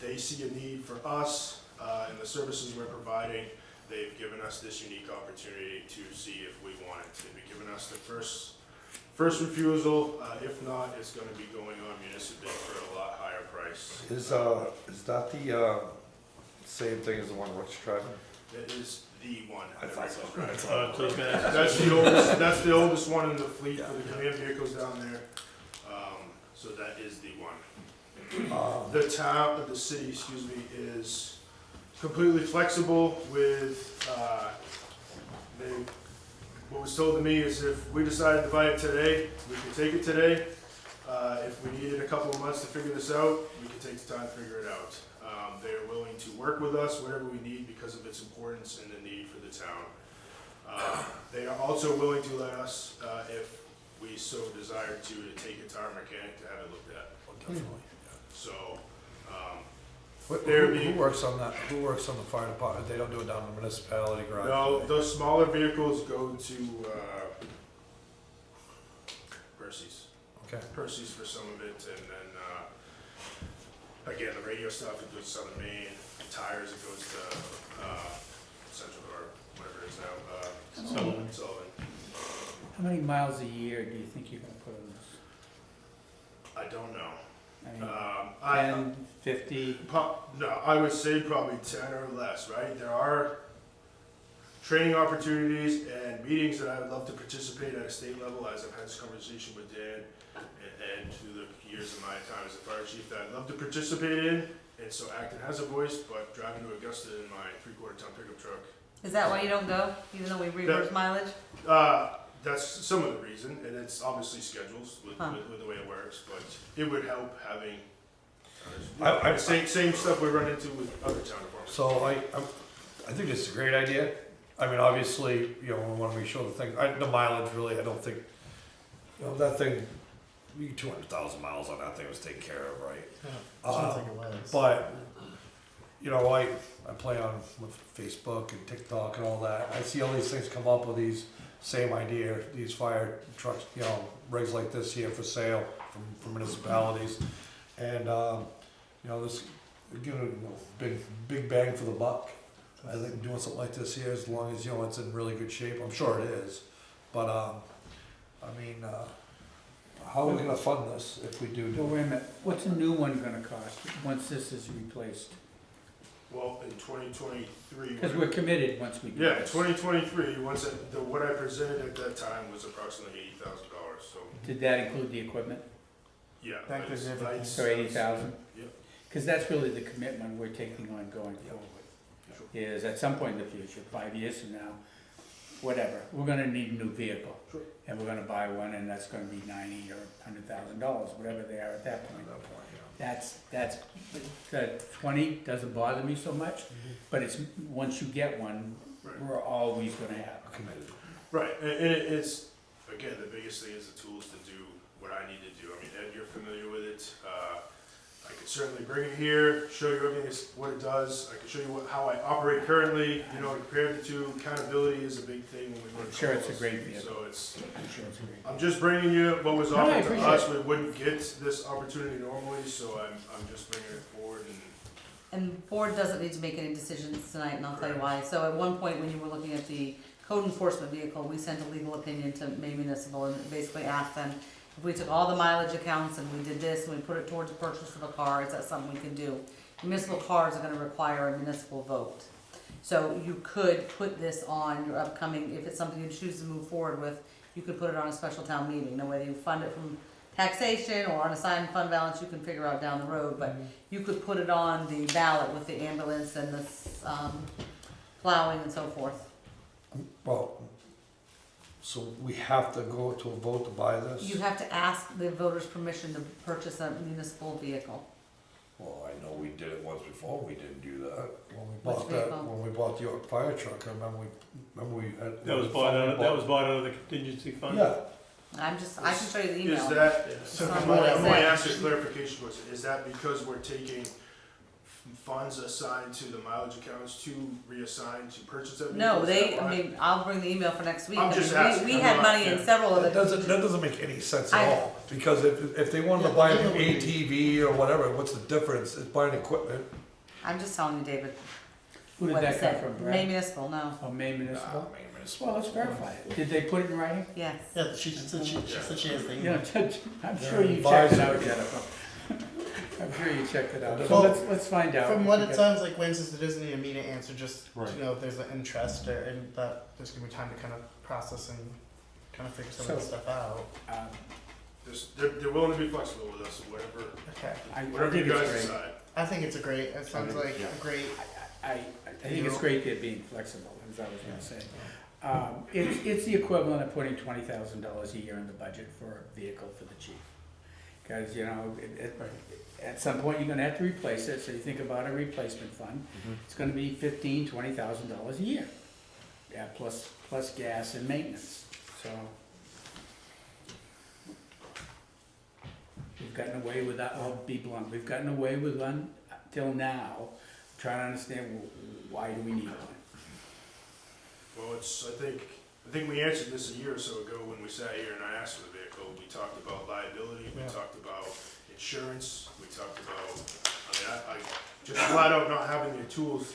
[SPEAKER 7] They see a need for us and the services we're providing. They've given us this unique opportunity to see if we want it. They've given us the first refusal. If not, it's going to be going on municipal for a lot higher price.
[SPEAKER 1] Is that the same thing as the one Rick's driving?
[SPEAKER 7] It is the one.
[SPEAKER 1] I thought so.
[SPEAKER 7] That's the oldest one in the fleet for the command vehicles down there. So that is the one. The city, is completely flexible with, what was told to me is if we decided to buy it today, we could take it today. If we needed a couple of months to figure this out, we could take the time to figure it out. They're willing to work with us, whatever we need, because of its importance and the need for the town. They are also willing to let us, if we so desire to take it to our mechanic to have it looked at.
[SPEAKER 1] Definitely.
[SPEAKER 7] So,
[SPEAKER 1] Who works on that? Who works on the fire department? They don't do it down in the municipality garage.
[SPEAKER 7] no,
[SPEAKER 1] do they?
[SPEAKER 7] those smaller vehicles go to Percy's.
[SPEAKER 1] Okay.
[SPEAKER 7] Percy's for some of it, and then again, the radio stuff, it goes to Southern Maine. Tires, it goes to Central, or whatever it is now. Sullivan.
[SPEAKER 2] How many miles a year do you think you're gonna put on this?
[SPEAKER 7] I don't know.
[SPEAKER 2] I mean,
[SPEAKER 7] I
[SPEAKER 2] 10, 50?
[SPEAKER 7] no, I would say probably 10 or less, right? There are training opportunities and meetings that I would love to participate at a state level, as I've had this conversation with Dan and through the years of my time as a fire chief that I'd love to participate in. And so Acton has a voice, but driving to Augusta in my 3/4 ton pickup truck,
[SPEAKER 5] Is that why you don't go, even though we reimburse mileage?
[SPEAKER 7] that's some of the reason, and it's obviously schedules with the way it works, but it would help having same stuff we run into with other town departments.
[SPEAKER 1] So I think it's a great idea. I mean, obviously, we want to make sure the thing, the mileage really, I don't think, that thing, 200,000 miles on that thing was taken care of, right?
[SPEAKER 4] Sounds like it was.
[SPEAKER 1] But, I play on with Facebook and TikTok and all that. I see all these things come up with these same idea, these fire trucks, rigs like this here for sale from municipalities. And, this, big bang for the buck. I think doing something like this here, as long as, it's in really good shape, I'm sure it is. But, how are we gonna fund this if we do?
[SPEAKER 2] Well, wait a minute, what's a new one gonna cost once this is replaced?
[SPEAKER 7] Well, in 2023.
[SPEAKER 2] Because we're committed once we do
[SPEAKER 7] Yeah,
[SPEAKER 2] this.
[SPEAKER 7] 2023, what I presented at that time was approximately $80,000, so,
[SPEAKER 2] Did that include the equipment?
[SPEAKER 7] yeah.
[SPEAKER 4] That includes everything.
[SPEAKER 2] So 80,000?
[SPEAKER 7] Yep.
[SPEAKER 2] Because that's really the commitment we're taking on going forward. Is at some point in the future, 5 years from now, whatever, we're gonna need a new vehicle.
[SPEAKER 7] Sure.
[SPEAKER 2] And we're gonna buy one, and that's gonna be $90,000 or $100,000, whatever they are at that point. That's, the 20 doesn't bother me so much, but it's, once you get one,
[SPEAKER 7] Right.
[SPEAKER 2] we're always gonna have.
[SPEAKER 1] Committed.
[SPEAKER 7] Right, and it's, again, the biggest thing is the tools to do what I need to do. I mean, Ed, you're familiar with it. I could certainly bring it here, show you everything, what it does. I can show you how I operate currently, compare the two. Accountability is a big thing when we go to
[SPEAKER 2] I'm sure it's a
[SPEAKER 7] calls.
[SPEAKER 2] great vehicle.
[SPEAKER 7] So it's,
[SPEAKER 2] I'm sure it's great.
[SPEAKER 7] I'm just bringing you what was
[SPEAKER 2] No, I
[SPEAKER 7] offered to
[SPEAKER 2] appreciate
[SPEAKER 7] us.
[SPEAKER 2] it.
[SPEAKER 7] We wouldn't get this opportunity normally, so I'm just bringing it forward and
[SPEAKER 5] And the board doesn't need to make any decisions tonight, and I'll tell you why. So at one point, when you were looking at the code enforcement vehicle, we sent a legal opinion to Maine Municipal and basically asked them if we took all the mileage accounts and we did this and we put it towards the purchase of a car, is that something we can do? Municipal cars are gonna require a municipal vote. So you could put this on your upcoming, if it's something you choose to move forward with, you could put it on a special town meeting. Now, whether you fund it from taxation or unassigned fund balance, you can figure out down the road, but you could put it on the ballot with the ambulance and the plowing and so forth.
[SPEAKER 1] Well, so we have to go to a vote to buy this?
[SPEAKER 5] You have to ask the voters' permission to purchase a municipal vehicle.
[SPEAKER 1] Well, I know we did it once before, we didn't do that. When we
[SPEAKER 5] Which
[SPEAKER 1] bought that,
[SPEAKER 5] vehicle?
[SPEAKER 1] when we bought the York fire truck, I remember we had.
[SPEAKER 2] That was bought out of the contingency fund?
[SPEAKER 1] Yeah,
[SPEAKER 5] I can show you the email.
[SPEAKER 7] Is that,
[SPEAKER 4] So
[SPEAKER 5] It's
[SPEAKER 4] from
[SPEAKER 5] on
[SPEAKER 4] what
[SPEAKER 5] what
[SPEAKER 4] I
[SPEAKER 5] it
[SPEAKER 7] I'm going to
[SPEAKER 5] says.
[SPEAKER 7] ask you a clarification question. Is that because we're taking funds assigned to the mileage accounts to reassign to purchase that vehicle?
[SPEAKER 5] No,
[SPEAKER 7] Is that
[SPEAKER 5] they, I
[SPEAKER 7] why?
[SPEAKER 5] mean, I'll bring the email for next week.
[SPEAKER 7] I'm
[SPEAKER 5] I
[SPEAKER 7] just
[SPEAKER 5] mean,
[SPEAKER 7] asking,
[SPEAKER 5] we
[SPEAKER 7] I'm
[SPEAKER 5] had
[SPEAKER 7] not-
[SPEAKER 5] money in
[SPEAKER 7] yeah.
[SPEAKER 5] several of
[SPEAKER 1] that
[SPEAKER 5] the,
[SPEAKER 1] doesn't make any sense
[SPEAKER 5] I-
[SPEAKER 1] at all, because if they wanted to
[SPEAKER 4] Yeah,
[SPEAKER 1] buy
[SPEAKER 4] the
[SPEAKER 1] an
[SPEAKER 4] deal would be-
[SPEAKER 1] ATV or whatever, what's the difference? It's buying equipment.
[SPEAKER 5] I'm just telling you, David,
[SPEAKER 8] Who did
[SPEAKER 5] what it
[SPEAKER 8] that come
[SPEAKER 5] said.
[SPEAKER 8] from,
[SPEAKER 5] Maine
[SPEAKER 8] Brad?
[SPEAKER 5] Municipal, no,
[SPEAKER 8] Oh, Maine Municipal?
[SPEAKER 1] Nah,
[SPEAKER 8] Well, let's verify it. Did they put it in writing?
[SPEAKER 5] yes.
[SPEAKER 4] Yeah, she said she has the
[SPEAKER 8] You
[SPEAKER 4] email.
[SPEAKER 8] know, I'm sure
[SPEAKER 1] They're
[SPEAKER 8] you checked it out,
[SPEAKER 1] advisory.
[SPEAKER 8] Jennifer. I'm sure you checked it out. So
[SPEAKER 4] Well,
[SPEAKER 8] let's find out.
[SPEAKER 4] From what it sounds like, Wayne says there doesn't need an immediate answer, just
[SPEAKER 3] Right.
[SPEAKER 4] to know if there's an interest or, and that there's gonna be time to kind of process and kind of figure some of this stuff out.
[SPEAKER 7] They're willing to be flexible with us, whatever,
[SPEAKER 4] Okay.
[SPEAKER 8] I
[SPEAKER 7] whatever
[SPEAKER 8] think
[SPEAKER 7] you
[SPEAKER 8] it's
[SPEAKER 7] guys
[SPEAKER 8] great.
[SPEAKER 7] decide.
[SPEAKER 4] I think it's it sounds like a great,
[SPEAKER 8] I think it's great they're being flexible, as I was gonna say. It's the equivalent of putting $20,000 a year in the budget for a vehicle for the chief. Cause you know, at some point you're gonna have to replace it, so you think about a replacement fund. It's gonna be $15,000-$20,000 a year. Yeah, plus gas and maintenance, so. We've gotten away with that, I'll be blunt, we've gotten away with one till now, trying to understand why do we need one?
[SPEAKER 7] Well, I think we answered this a year or so ago when we sat here and I asked for the vehicle. We talked about liability, we
[SPEAKER 4] Yeah.
[SPEAKER 7] talked about insurance, we talked about, I just flat out not having the tools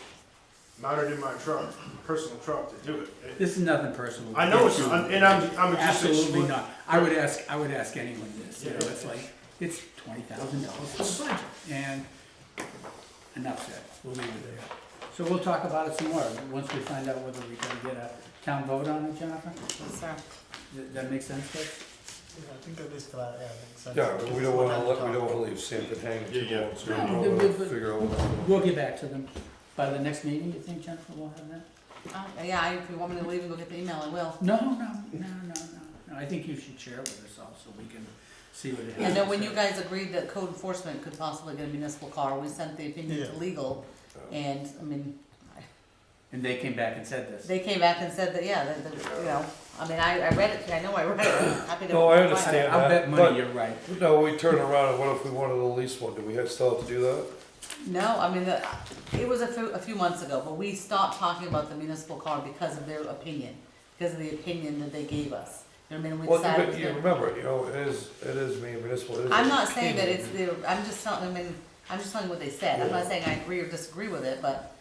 [SPEAKER 7] mounted in my truck, personal truck to do it.
[SPEAKER 8] This is nothing personal.
[SPEAKER 7] I know it's, and I'm just.
[SPEAKER 8] Absolutely not. I would ask anyone this, you know,
[SPEAKER 7] Yeah.
[SPEAKER 8] it's like, it's $20,000 for the budget, and enough said, we'll leave it there. So we'll talk about it some more, once we find out whether we can get a town vote on it, Jennifer?
[SPEAKER 5] Yes, sir.
[SPEAKER 8] That makes sense, Dick?
[SPEAKER 4] yeah, I think at least for that, yeah, I think so.
[SPEAKER 1] Yeah, but we don't wanna leave Sanford hanging too
[SPEAKER 3] Yeah,
[SPEAKER 1] long, so
[SPEAKER 8] yeah.
[SPEAKER 1] we're
[SPEAKER 8] No,
[SPEAKER 1] gonna
[SPEAKER 8] but-
[SPEAKER 1] figure out what's.
[SPEAKER 8] We'll get back to them. By the next meeting, you think, Jennifer, we'll have that?
[SPEAKER 5] Yeah, if you want me to leave and go get the email, I will.
[SPEAKER 8] No, I think you should share it with us all, so we can see what it has.
[SPEAKER 5] And then
[SPEAKER 8] to
[SPEAKER 5] when
[SPEAKER 8] say.
[SPEAKER 5] you guys agreed that code enforcement could possibly get a municipal car, we sent the opinion to
[SPEAKER 4] Yeah.
[SPEAKER 5] legal, and, I mean,
[SPEAKER 8] And they came back and said this.
[SPEAKER 5] they came back and said that, yeah, that, you know, I mean, I read it, I know I read it, I'm happy to.
[SPEAKER 1] No, I understand.
[SPEAKER 8] I'll bet money
[SPEAKER 1] But-
[SPEAKER 8] you're right.
[SPEAKER 1] No, we turn around and what if we wanted to lease one? Do we still have to do that?
[SPEAKER 5] No, I mean, it was a few months ago, but we stopped talking about the municipal car because of their opinion, because of the opinion that they gave us. You know what I mean? We
[SPEAKER 1] Well,
[SPEAKER 5] decided
[SPEAKER 1] but you
[SPEAKER 5] to-
[SPEAKER 1] remember, you know, it is being municipal. It is
[SPEAKER 5] I'm
[SPEAKER 1] a
[SPEAKER 5] not saying that it's
[SPEAKER 1] opinion.
[SPEAKER 5] the, I'm just telling, I mean, I'm just telling you what they said, I'm not
[SPEAKER 1] Yeah.
[SPEAKER 5] saying I agree or disagree with it, but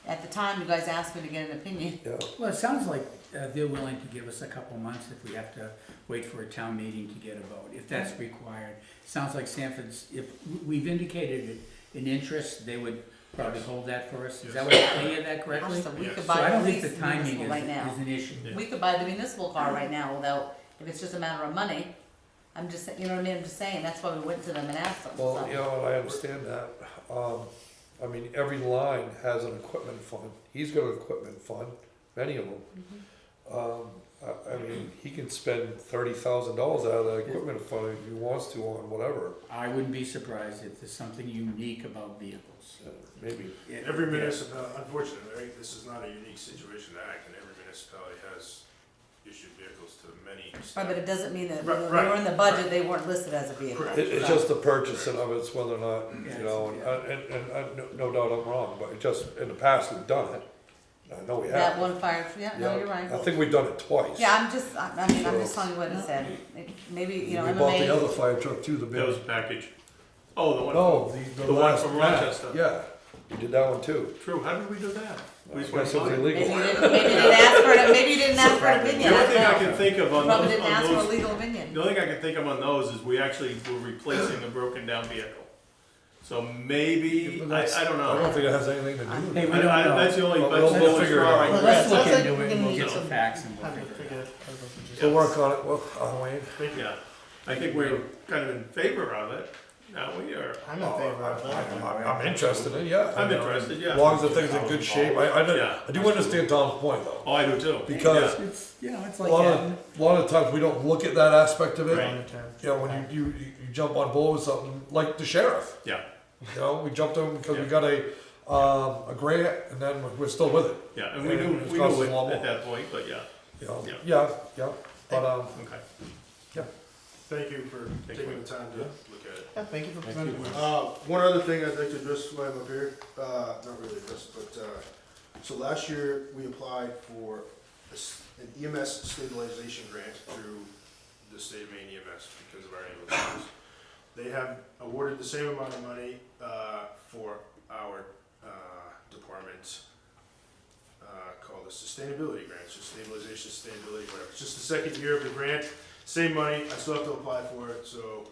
[SPEAKER 5] at the time, you guys asked me to get an opinion.
[SPEAKER 1] Yeah,
[SPEAKER 8] Well, it sounds like they're willing to give us a couple months if we have to wait for a town meeting to get a vote, if that's required. Sounds like Sanford's, if we've indicated an interest, they would probably hold that for us. Is that what I hear that correctly?
[SPEAKER 5] So we
[SPEAKER 7] Yes.
[SPEAKER 5] could
[SPEAKER 8] So I
[SPEAKER 5] buy
[SPEAKER 8] don't
[SPEAKER 5] the
[SPEAKER 8] think
[SPEAKER 5] lease
[SPEAKER 8] the timing
[SPEAKER 5] municipal right now.
[SPEAKER 8] is an issue.
[SPEAKER 5] We could buy the municipal car right now without, if it's just a matter of money. I'm just, you know what I mean, I'm just saying, that's why we went to them and asked them,
[SPEAKER 1] well,
[SPEAKER 5] so.
[SPEAKER 1] you know, and I understand that. I mean, every line has an equipment fund. He's got an equipment fund, many of them. I mean, he can spend $30,000 out of that equipment fund if he wants to on whatever.
[SPEAKER 8] I wouldn't be surprised if there's something unique about vehicles.
[SPEAKER 1] Maybe.
[SPEAKER 7] Every municipality, unfortunately, right, this is not a unique situation to act in. Every municipality has issued vehicles to many.
[SPEAKER 5] Right, but it doesn't mean that
[SPEAKER 7] Right,
[SPEAKER 5] when they were in the
[SPEAKER 7] right,
[SPEAKER 5] budget, they weren't listed as a vehicle.
[SPEAKER 7] Correct.
[SPEAKER 1] It's just the purchasing of it, it's whether or not,
[SPEAKER 8] Yeah,
[SPEAKER 1] you know,
[SPEAKER 8] yeah.
[SPEAKER 1] no doubt I'm wrong, but it just, in the past, we've done it. I know we
[SPEAKER 5] That
[SPEAKER 1] have.
[SPEAKER 5] one fire, yeah, no, you're
[SPEAKER 1] I
[SPEAKER 5] right.
[SPEAKER 1] think we've done it twice.
[SPEAKER 5] Yeah, I'm just, I mean, I'm just telling you what it said. Maybe, you know,
[SPEAKER 1] We bought the
[SPEAKER 5] MMA,
[SPEAKER 1] other fire truck too, the
[SPEAKER 2] That was
[SPEAKER 1] big.
[SPEAKER 2] a package. Oh, the one.
[SPEAKER 1] No,
[SPEAKER 2] The one
[SPEAKER 1] last-
[SPEAKER 2] from Rochester.
[SPEAKER 1] Yeah, we did that one too.
[SPEAKER 2] True, how did we do that?
[SPEAKER 1] I
[SPEAKER 2] We just
[SPEAKER 1] guess
[SPEAKER 2] went
[SPEAKER 1] it was
[SPEAKER 2] on it.
[SPEAKER 5] maybe you
[SPEAKER 1] illegal.
[SPEAKER 5] didn't, maybe you didn't ask for it, maybe you didn't ask for an opinion,
[SPEAKER 2] The
[SPEAKER 5] I
[SPEAKER 2] only thing I
[SPEAKER 5] don't
[SPEAKER 2] can
[SPEAKER 5] know.
[SPEAKER 2] think of on
[SPEAKER 5] Probably
[SPEAKER 2] those,
[SPEAKER 5] didn't ask for a
[SPEAKER 2] on those,
[SPEAKER 5] legal opinion.
[SPEAKER 2] the only thing I can think of on those is we actually were replacing a broken down vehicle. So maybe,
[SPEAKER 1] But that's-
[SPEAKER 2] I don't
[SPEAKER 1] I don't
[SPEAKER 2] know.
[SPEAKER 1] think it has anything to do with
[SPEAKER 8] Hey,
[SPEAKER 1] it.
[SPEAKER 8] we don't know.
[SPEAKER 2] That's the only,
[SPEAKER 1] Well,
[SPEAKER 2] that's the
[SPEAKER 1] we'll
[SPEAKER 2] only
[SPEAKER 1] figure it
[SPEAKER 2] straw I
[SPEAKER 1] out.
[SPEAKER 2] can
[SPEAKER 4] Well,
[SPEAKER 8] Let's
[SPEAKER 4] that
[SPEAKER 8] look
[SPEAKER 4] sounds like
[SPEAKER 8] into
[SPEAKER 4] we're
[SPEAKER 8] it,
[SPEAKER 4] gonna
[SPEAKER 8] we'll
[SPEAKER 4] need
[SPEAKER 8] get the
[SPEAKER 4] some
[SPEAKER 8] facts and we'll
[SPEAKER 4] time to
[SPEAKER 8] figure it
[SPEAKER 4] figure
[SPEAKER 8] out.
[SPEAKER 4] it out.
[SPEAKER 1] We'll work on it, well, Wayne.
[SPEAKER 2] Yeah, I think we're kind of in favor of it.
[SPEAKER 7] No, we are.
[SPEAKER 4] I'm in favor of that.
[SPEAKER 1] I'm interested in, yeah.
[SPEAKER 7] I'm
[SPEAKER 1] You know,
[SPEAKER 7] interested, yeah.
[SPEAKER 1] As long as the thing's in good shape.
[SPEAKER 7] Yeah.
[SPEAKER 1] I do understand Tom's point though.
[SPEAKER 7] Oh, I do too.
[SPEAKER 1] Because
[SPEAKER 8] It's, you know, it's
[SPEAKER 1] a
[SPEAKER 8] like
[SPEAKER 1] lot
[SPEAKER 8] having,
[SPEAKER 1] of, a lot of times we don't look at that aspect of it.
[SPEAKER 7] Right.
[SPEAKER 1] You know, when you jump on board with something like the sheriff.
[SPEAKER 7] Yeah,
[SPEAKER 1] You know, we jumped on because we
[SPEAKER 7] Yeah.
[SPEAKER 1] got a grant and then we're still with it.
[SPEAKER 7] yeah, and we
[SPEAKER 1] And
[SPEAKER 7] knew,
[SPEAKER 1] it's
[SPEAKER 7] we knew
[SPEAKER 1] costing
[SPEAKER 7] it
[SPEAKER 1] a lot
[SPEAKER 7] at
[SPEAKER 1] more.
[SPEAKER 7] that point, but yeah,
[SPEAKER 1] You know,
[SPEAKER 7] Yeah.
[SPEAKER 1] yeah. But
[SPEAKER 7] okay.
[SPEAKER 1] Yeah.
[SPEAKER 7] Thank you for taking the time to look at it.
[SPEAKER 4] Yeah, thank you for presenting this.
[SPEAKER 7] One other thing I'd like to address while I'm up here, not really address, but, so last year we applied for an EMS stabilization grant through the state of Maine EMS because of our ambulance. They have awarded the same amount of money, for our, department, called the sustainability grant, so stabilization, sustainability, whatever. It's just the second year of the grant, same money, I still have to apply for it, so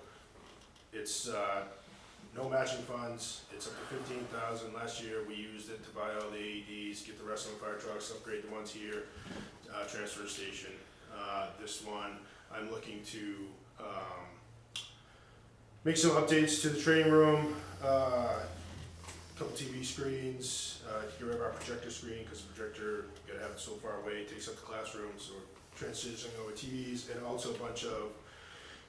[SPEAKER 7] it's, no matching funds, it's up to $15,000. Last year, we used it to buy all the AEDs, get the rest of the fire trucks, upgrade the ones here, transfer station. This one, I'm looking to, make some updates to the training room, couple TV screens, get rid of our projector screen, because the projector, gotta have it so far away, it takes up the classroom, so we're transitioning over TVs, and also a bunch of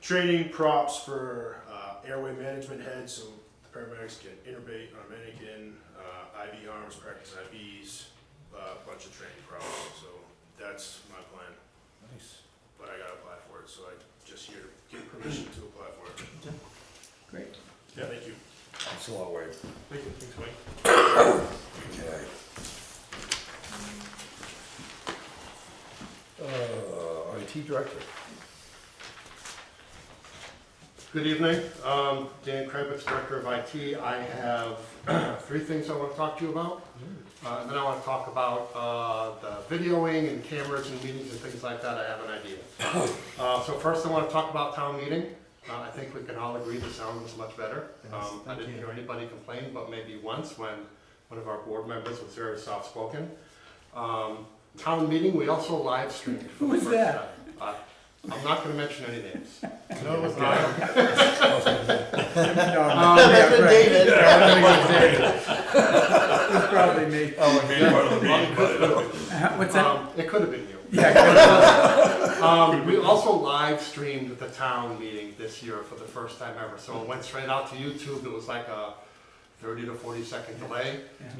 [SPEAKER 7] training props for airway management heads, so the paramedics can intubate on a mannequin, IV arms, practice IVs, a bunch of training props, so that's my plan.
[SPEAKER 1] nice.
[SPEAKER 7] But I gotta apply for it, so I'm just here to get permission to apply for it.
[SPEAKER 8] great.
[SPEAKER 7] Yeah, thank you.
[SPEAKER 1] That's a long way.
[SPEAKER 7] Thank you, thanks, Mike.
[SPEAKER 1] Okay. IT director.
[SPEAKER 9] Good evening, Dan Kravitz, Director of IT. I have three things I want to talk to you about. And then I want to talk about the videoing and cameras and meetings and things like that. I have an idea. So first I want to talk about town meeting. I think we can all agree the sound was much better. I didn't hear anybody complain, but maybe once when one of our board members was very soft-spoken. Town meeting, we also live streamed.
[SPEAKER 8] Who was that?
[SPEAKER 9] I'm not going to mention any names.
[SPEAKER 4] No, it was not.
[SPEAKER 8] No,
[SPEAKER 4] That's been David.
[SPEAKER 8] it's probably me.
[SPEAKER 1] Oh, okay, part of the meeting, but,
[SPEAKER 8] What's that?
[SPEAKER 9] It could have been you.
[SPEAKER 8] Yeah,
[SPEAKER 9] We also live streamed the town meeting this year for the first time ever. So it went straight out to YouTube. It was like a 30 to 40 second delay.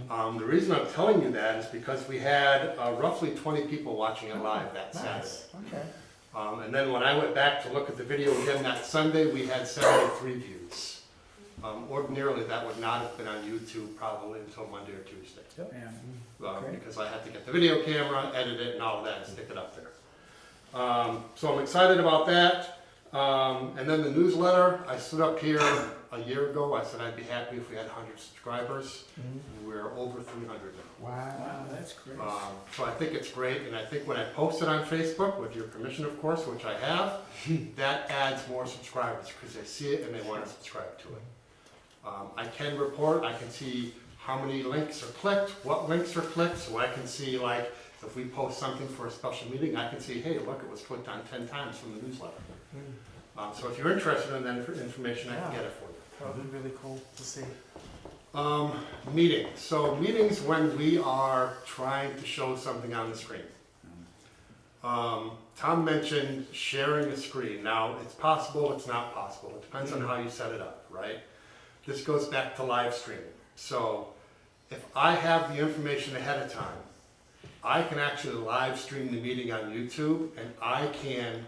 [SPEAKER 9] The reason I'm telling you that is because we had roughly 20 people watching it live that Saturday.
[SPEAKER 4] Nice, okay.
[SPEAKER 9] And then when I went back to look at the video again that Sunday, we had 73 views. Ordinarily, that would not have been on YouTube probably until Monday or Tuesday.
[SPEAKER 8] yeah. Great.
[SPEAKER 9] Because I had to get the video camera, edit it and all of that and stick it up there. So I'm excited about that. And then the newsletter, I stood up here a year ago, I said I'd be happy if we had 100 subscribers. We're over 300 now.
[SPEAKER 8] Wow, that's great.
[SPEAKER 9] So I think it's great, and I think when I post it on Facebook, with your permission of course, which I have, that adds more subscribers because they see it and they want to subscribe to it. I can report, I can see how many links are clicked, what links are clicked, so I can see like, if we post something for a special meeting, I can see, hey, look, it was clicked on 10 times from the newsletter. So if you're interested in that information, I can get it for you.
[SPEAKER 4] That would be really cool to see.
[SPEAKER 9] Meetings. So meetings when we are trying to show something on the screen. Tom mentioned sharing a screen. Now, it's possible, it's not possible. It depends on how you set it up, right? This goes back to live streaming. So if I have the information ahead of time, I can actually live stream the meeting on YouTube, and I can,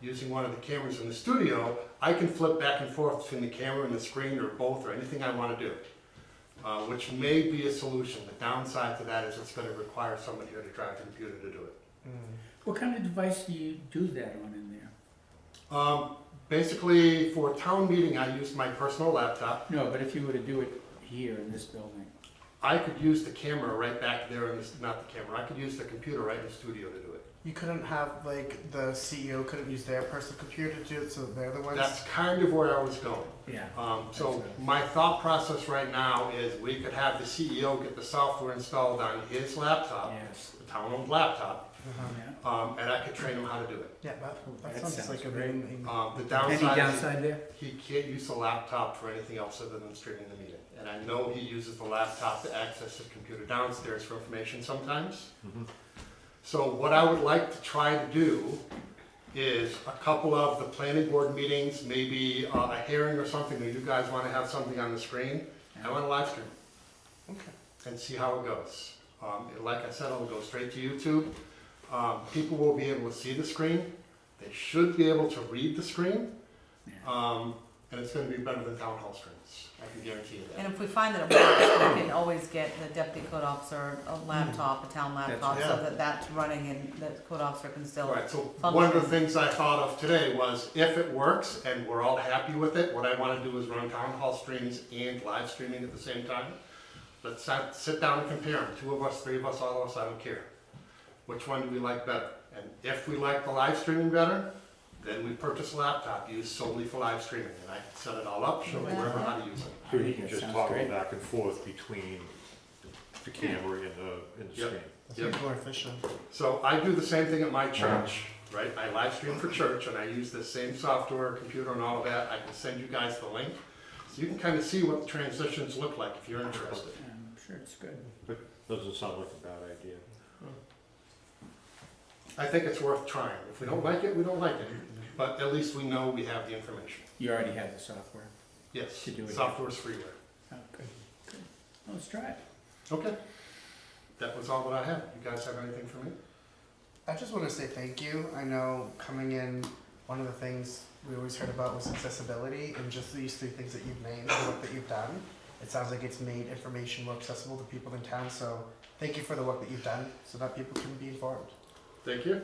[SPEAKER 9] using one of the cameras in the studio, I can flip back and forth between the camera and the screen or both or anything I want to do, which may be a solution. The downside to that is it's going to require someone here to drive the computer to do it.
[SPEAKER 8] What kind of device do you do that on in there?
[SPEAKER 9] Basically, for a town meeting, I used my personal laptop.
[SPEAKER 8] No, but if you were to do it here in this building.
[SPEAKER 9] I could use the camera right back there in this, not the camera, I could use the computer right in the studio to do it.
[SPEAKER 4] You couldn't have, like, the CEO couldn't use their personal computer to do it, so they're the ones?
[SPEAKER 9] That's kind of where I was going.
[SPEAKER 8] Yeah.
[SPEAKER 9] So my thought process right now is we could have the CEO get the software installed on his laptop,
[SPEAKER 8] Yes.
[SPEAKER 9] the town-owned laptop,
[SPEAKER 8] Yeah.
[SPEAKER 9] and I could train him how to do it.
[SPEAKER 4] Yeah, that
[SPEAKER 8] That
[SPEAKER 4] sounds
[SPEAKER 8] sounds
[SPEAKER 4] like a
[SPEAKER 8] great.
[SPEAKER 4] main.
[SPEAKER 9] The
[SPEAKER 8] Any
[SPEAKER 9] downside is
[SPEAKER 8] downside there?
[SPEAKER 9] he can't use the laptop for anything else other than streaming the meeting. And I know he uses the laptop to access his computer downstairs for information sometimes.
[SPEAKER 3] Mhm.
[SPEAKER 9] So what I would like to try to do is a couple of the planning board meetings, maybe a hearing or something, that you guys want to have something on the screen. I want to live stream.
[SPEAKER 4] Okay.
[SPEAKER 9] And see how it goes. Like I said, it'll go straight to YouTube. People will be able to see the screen. They should be able to read the screen. And it's gonna be better than town hall screens. I can guarantee you
[SPEAKER 5] And
[SPEAKER 9] that.
[SPEAKER 5] if we find that it works, we can always get the deputy code officer a laptop, a town laptop,
[SPEAKER 9] That's-
[SPEAKER 5] so
[SPEAKER 9] yeah.
[SPEAKER 5] that that's running and the code officer can still.
[SPEAKER 9] All right, so one of the
[SPEAKER 5] function.
[SPEAKER 9] things I thought of today was if it works and we're all happy with it, what I wanna do is run town hall streams and live streaming at the same time. Let's sit down and compare them, 2 of us, 3 of us, all of us, I don't care. Which one do we like better? And if we like the live streaming better, then we purchase a laptop used solely for live streaming, and I can set it all up, show whoever how to use it.
[SPEAKER 3] So you
[SPEAKER 8] think
[SPEAKER 3] can
[SPEAKER 8] that
[SPEAKER 3] just
[SPEAKER 8] sounds
[SPEAKER 3] toggle
[SPEAKER 8] great.
[SPEAKER 3] back and forth between the camera and the
[SPEAKER 9] Yep.
[SPEAKER 3] screen.
[SPEAKER 4] That's much more efficient.
[SPEAKER 9] So I do the same thing at my church, right? I live stream for church, and I use the same software, computer, and all of that. I can send you guys the link, so you can kind of see what the transitions look like if you're interested.
[SPEAKER 8] I'm sure it's good.
[SPEAKER 3] Doesn't sound like a bad idea.
[SPEAKER 9] I think it's worth trying. If we don't like it, we don't like it, but at least we know we have the information.
[SPEAKER 8] You already have the software.
[SPEAKER 9] Yes,
[SPEAKER 8] To do it.
[SPEAKER 9] software's freeware.
[SPEAKER 8] Oh, good, good. Well, let's try it.
[SPEAKER 9] Okay. That was all that I had. You guys have anything for me?
[SPEAKER 4] I just want to say thank you. I know coming in, one of the things we always heard about was accessibility, and just these 3 things that you've named, the work that you've done. It sounds like it's made information more accessible to people in town. So thank you for the work that you've done, so that people can be informed.
[SPEAKER 9] Thank you.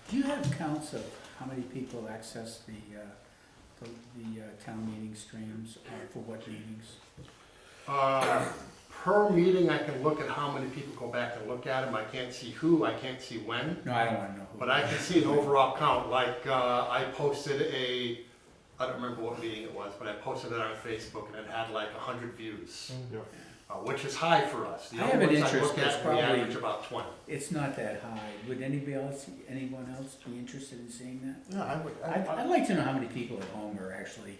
[SPEAKER 8] Do you have counts of how many people access the town meeting streams, for what meetings?
[SPEAKER 9] Per meeting, I can look at how many people go back and look at them. I can't see who, I can't see when.
[SPEAKER 8] No, I don't wanna know who.
[SPEAKER 9] But I can see an overall count, like, I posted I don't remember what meeting it was, but I posted it on Facebook and it had like 100 views, which is high for us. The
[SPEAKER 8] I
[SPEAKER 9] other
[SPEAKER 8] have an
[SPEAKER 9] ones
[SPEAKER 8] interest,
[SPEAKER 9] look
[SPEAKER 8] but it's
[SPEAKER 9] at, we
[SPEAKER 8] probably-
[SPEAKER 9] average about 20.
[SPEAKER 8] It's not that high. Would anyone else be interested in seeing that?
[SPEAKER 4] No, I would.
[SPEAKER 8] I'd like to know how many people at home are actually,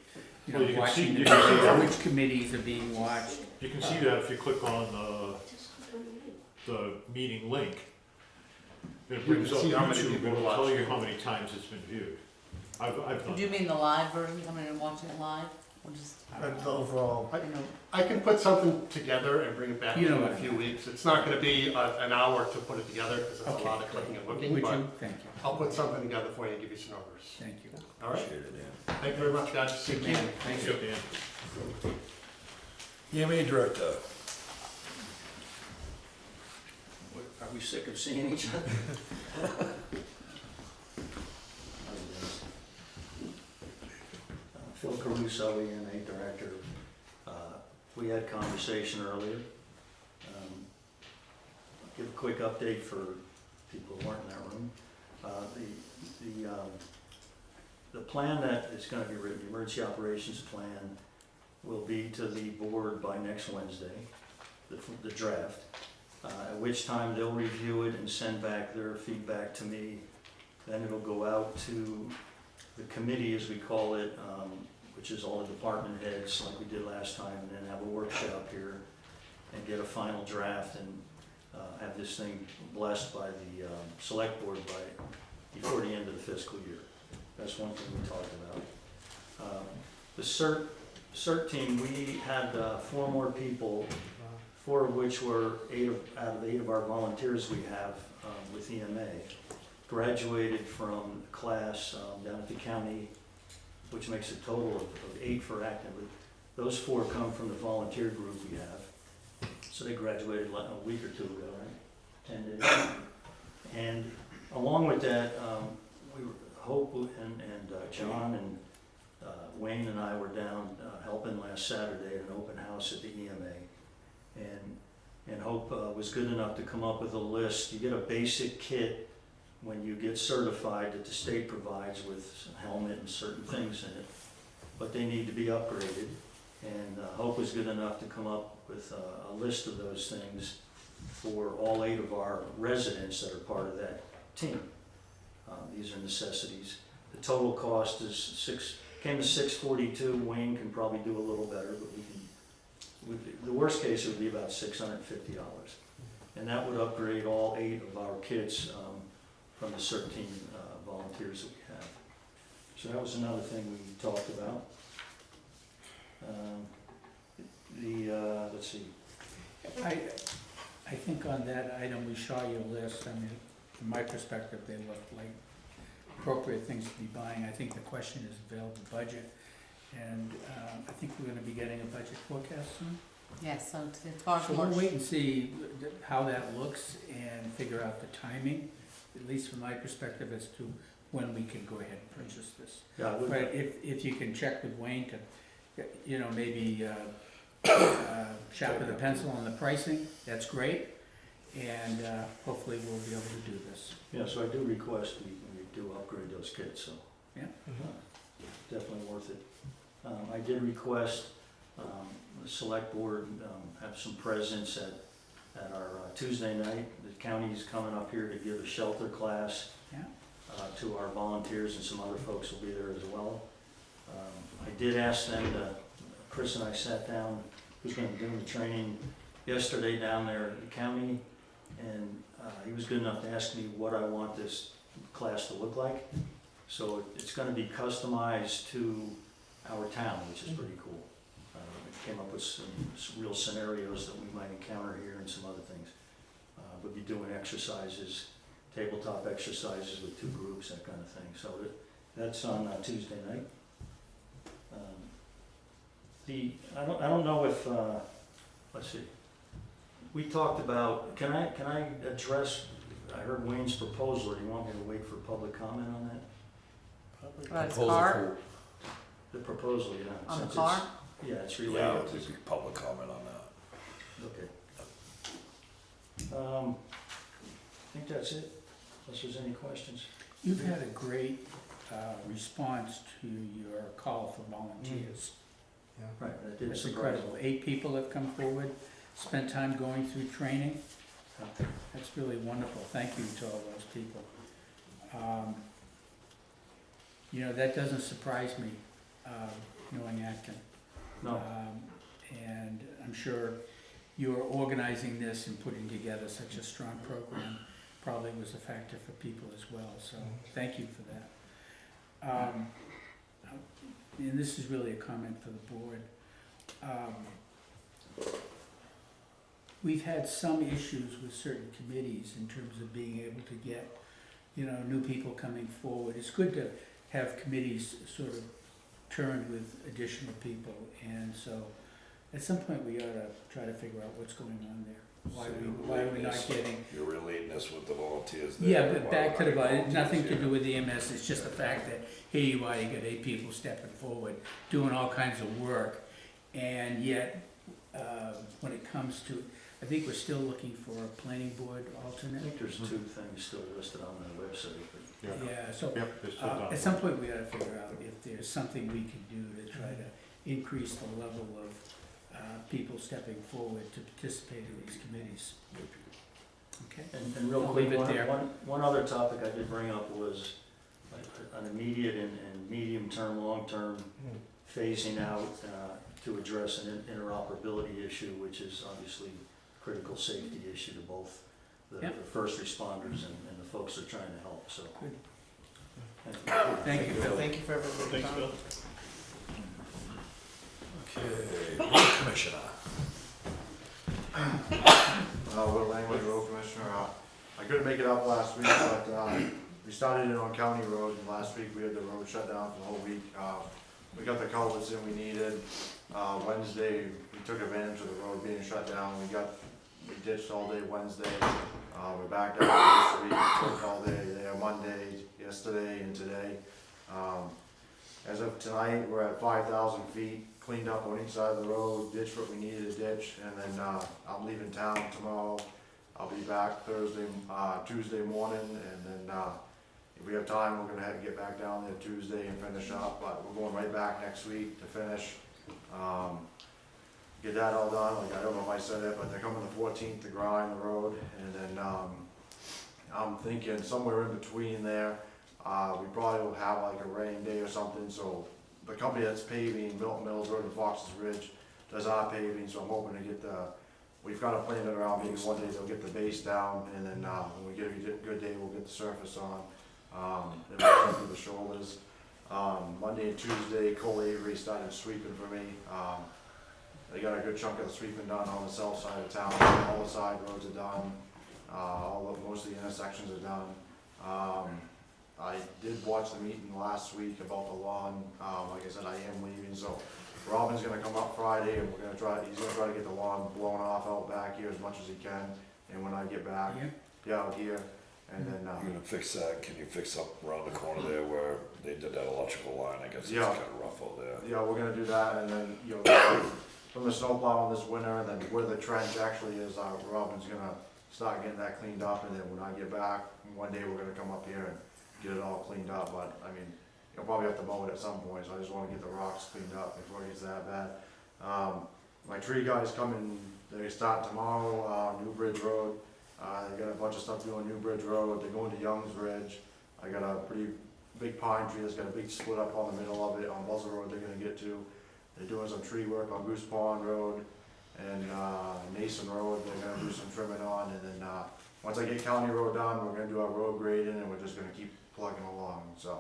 [SPEAKER 3] Well, you can
[SPEAKER 8] watching
[SPEAKER 3] see-
[SPEAKER 8] the
[SPEAKER 3] you can see that.
[SPEAKER 8] which committees are being watched.
[SPEAKER 3] You can see that if you click on the meeting link. It
[SPEAKER 9] You
[SPEAKER 3] brings
[SPEAKER 9] can
[SPEAKER 3] up
[SPEAKER 9] see how many
[SPEAKER 3] YouTube,
[SPEAKER 9] people
[SPEAKER 3] and it'll
[SPEAKER 9] watch
[SPEAKER 3] tell you
[SPEAKER 9] it.
[SPEAKER 3] how many times it's been viewed. I've done
[SPEAKER 5] Do you mean the live version, coming in and watching it live, or just?
[SPEAKER 4] The overall.
[SPEAKER 9] I can put something together and bring it back to
[SPEAKER 8] You
[SPEAKER 9] you
[SPEAKER 8] know
[SPEAKER 9] in a
[SPEAKER 8] what I
[SPEAKER 9] few weeks. It's not gonna be an hour to put it together, because it's a
[SPEAKER 8] Okay.
[SPEAKER 9] lot of clicking and looking,
[SPEAKER 8] Would
[SPEAKER 9] but
[SPEAKER 8] you? Thank you,
[SPEAKER 9] I'll put something together for you and give you some numbers.
[SPEAKER 8] thank you.
[SPEAKER 9] All right? Thank you very much, guys.
[SPEAKER 8] Good man, thank you.
[SPEAKER 3] Dan.
[SPEAKER 1] EMA director.
[SPEAKER 2] Are we sick of seeing each other? Phil Caruso, EMA Director. We had conversation earlier. Give a quick update for people who weren't in that room. The plan that is gonna be written, the emergency operations plan, will be to the board by next Wednesday, the draft. At which time they'll review it and send back their feedback to me. Then it'll go out to the committee, as we call it, which is all the department heads, like we did last time, and then have a workshop here and get a final draft and have this thing blessed by the select board before the end of the fiscal year. That's one thing we talked about. The CERT team, we had 4 more people, 4 of which were out of 8 of our volunteers we have with EMA, graduated from class down at the county, which makes a total of 8 for active. Those 4 come from the volunteer group we have. So they graduated a week or 2 ago, right? 10 days. And along with that, Hope and John and Wayne and I were down helping last Saturday at an open house at the EMA. And Hope was good enough to come up with a list. You get a basic kit when you get certified that the state provides with a helmet and certain things in it. but they need to be upgraded. And Hope was good enough to come up with a list of those things for all 8 of our residents that are part of that team. These are necessities. The total cost is came to $642. Wayne can probably do a little better, but the worst case would be about $650. And that would upgrade all 8 of our kids from the 13 volunteers that we have. So that was another thing we talked about. Let's see.
[SPEAKER 8] I think on that item, we saw your list. I mean, from my perspective, they look like appropriate things to be buying. I think the question is available budget. And I think we're gonna be getting a budget forecast soon.
[SPEAKER 5] Yes, so as far as
[SPEAKER 8] So we'll
[SPEAKER 5] March,
[SPEAKER 8] wait and see how that looks and figure out the timing, at least from my perspective, as to when we can go ahead and purchase this.
[SPEAKER 2] Yeah,
[SPEAKER 8] But if you can check with Wayne to, you know, maybe sharpen the pencil on the pricing, that's great. And hopefully we'll be able to do this.
[SPEAKER 2] yeah, so I do request we do upgrade those kits, so.
[SPEAKER 8] Yeah.
[SPEAKER 2] Definitely worth it. I did request the select board have some presence at our Tuesday night. The county's coming up here to give a shelter class
[SPEAKER 8] Yeah.
[SPEAKER 2] to our volunteers, and some other folks will be there as well. I did ask them to, Chris and I sat down, who's gonna be doing the training yesterday down there at the county, and he was good enough to ask me what I want this class to look like. So it's gonna be customized to our town, which is pretty cool. We came up with some real scenarios that we might encounter here and some other things. We'll be doing exercises, tabletop exercises with 2 groups, that kind of thing. So that's on Tuesday night. I don't know if, let's see. We talked about, can I address, I heard Wayne's proposal. Do you want me to wait for public comment on that?
[SPEAKER 5] about his car,
[SPEAKER 2] The proposal, yeah.
[SPEAKER 5] on the
[SPEAKER 2] since
[SPEAKER 5] car?
[SPEAKER 2] it's- Yeah, it's
[SPEAKER 1] Yeah,
[SPEAKER 2] related.
[SPEAKER 1] there's a public comment on that.
[SPEAKER 2] Okay. I think that's it, unless there's any questions.
[SPEAKER 8] You've had a great response to your call for volunteers.
[SPEAKER 2] Right, that did
[SPEAKER 8] It's
[SPEAKER 2] surprise me.
[SPEAKER 8] incredible. 8 people have come forward, spent time going through training. That's really wonderful. Thank you to all those people. You know, that doesn't surprise me, knowing Acton.
[SPEAKER 2] No,
[SPEAKER 8] And I'm sure your organizing this and putting together such a strong program probably was a factor for people as well, so thank you for that. And this is really a comment for the board. We've had some issues with certain committees in terms of being able to get, you know, new people coming forward. It's good to have committees sort of turned with additional people, and so at some point we ought to try to figure out what's going on there. Why are we not getting?
[SPEAKER 1] You're relating this with the volunteers
[SPEAKER 8] Yeah, but back to the, nothing to do with the EMS, it's just the fact that here you are, you got 8 people stepping forward, doing all kinds of work, and yet, when it comes to, I think we're still looking for a planning board
[SPEAKER 2] I
[SPEAKER 8] alternate.
[SPEAKER 2] think there's 2 things still listed on the website, but
[SPEAKER 8] Yeah, so,
[SPEAKER 3] Yep, it's still done.
[SPEAKER 8] at some point we ought to figure out if there's something we can do to try to increase the level of, people stepping forward to participate in these committees. Okay?
[SPEAKER 2] And real
[SPEAKER 8] I'll
[SPEAKER 2] quick,
[SPEAKER 8] leave it there.
[SPEAKER 2] one other topic I did bring up was an immediate and medium-term, long-term phasing out to address an interoperability issue, which is obviously a critical safety issue to both the
[SPEAKER 8] Yep.
[SPEAKER 2] first responders and the folks they're trying to help, so.
[SPEAKER 8] Good.
[SPEAKER 2] Thank you.
[SPEAKER 8] Thank you, Phil.
[SPEAKER 4] Thank you for everything.
[SPEAKER 3] Thanks, Bill.
[SPEAKER 1] Okay, road commissioner.
[SPEAKER 10] Will Langley, road commissioner. I couldn't make it up last week, but we started it on county roads, and last week we had the road shut down for the whole week. We got the culverts in we needed. Wednesday, we took advantage of the road being shut down. We ditched all day Wednesday. We're back out this week, worked all day there, Monday, yesterday, and today. As of tonight, we're at 5,000 feet, cleaned up on each side of the road, ditched what we needed to ditch, and then I'm leaving town tomorrow. I'll be back Tuesday morning, and then if we have time, we're gonna have to get back down there Tuesday and finish up, but we're going right back next week to finish. Get that all done, like, I don't know if I said it, but they're coming the 14th to grind the road, and then, I'm thinking somewhere in between there, we probably will have like a rain day or something, so the company that's paving Milton Mills Road and Fox's Ridge does our paving, so I'm hoping to get we've got to plan it around, maybe one day they'll get the base down, and then, when we get a good day, we'll get the surface on, then we'll come through the shoulders. Monday and Tuesday, Cole Avery started sweeping for me, they got a good chunk of the sweeping done on the south side of town, all the side roads are done, most of the intersections are done. I did watch the meeting last week about the lawn, like I said, I am leaving, so Robin's gonna come up Friday and he's gonna try to get the lawn blown off out back here as much as he can, and when I get back,
[SPEAKER 8] Yeah.
[SPEAKER 10] out here, and then,
[SPEAKER 1] You're gonna fix that, can you fix up around the corner there where they did that electrical line, I guess it's
[SPEAKER 10] Yeah.
[SPEAKER 1] kinda rough out there.
[SPEAKER 10] yeah, we're gonna do that, and then, from the snow plowing this winter, and then where the trench actually is, Robin's gonna start getting that cleaned up, and then when I get back, one day we're gonna come up here and get it all cleaned up, but, I mean, you'll probably have to mow it at some point, so I just wanna get the rocks cleaned up before it gets that bad. My tree guys coming, they start tomorrow, New Bridge Road, they got a bunch of stuff to do on New Bridge Road, they're going to Young's Ridge. I got a pretty big pine tree that's got a big split up on the middle of it on Buzzell Road they're gonna get to. They're doing some tree work on Goose Pond Road and Nason Road, they're gonna do some trimming on, and then once I get County Road done, we're gonna do our road grading, and we're just gonna keep plugging along, so.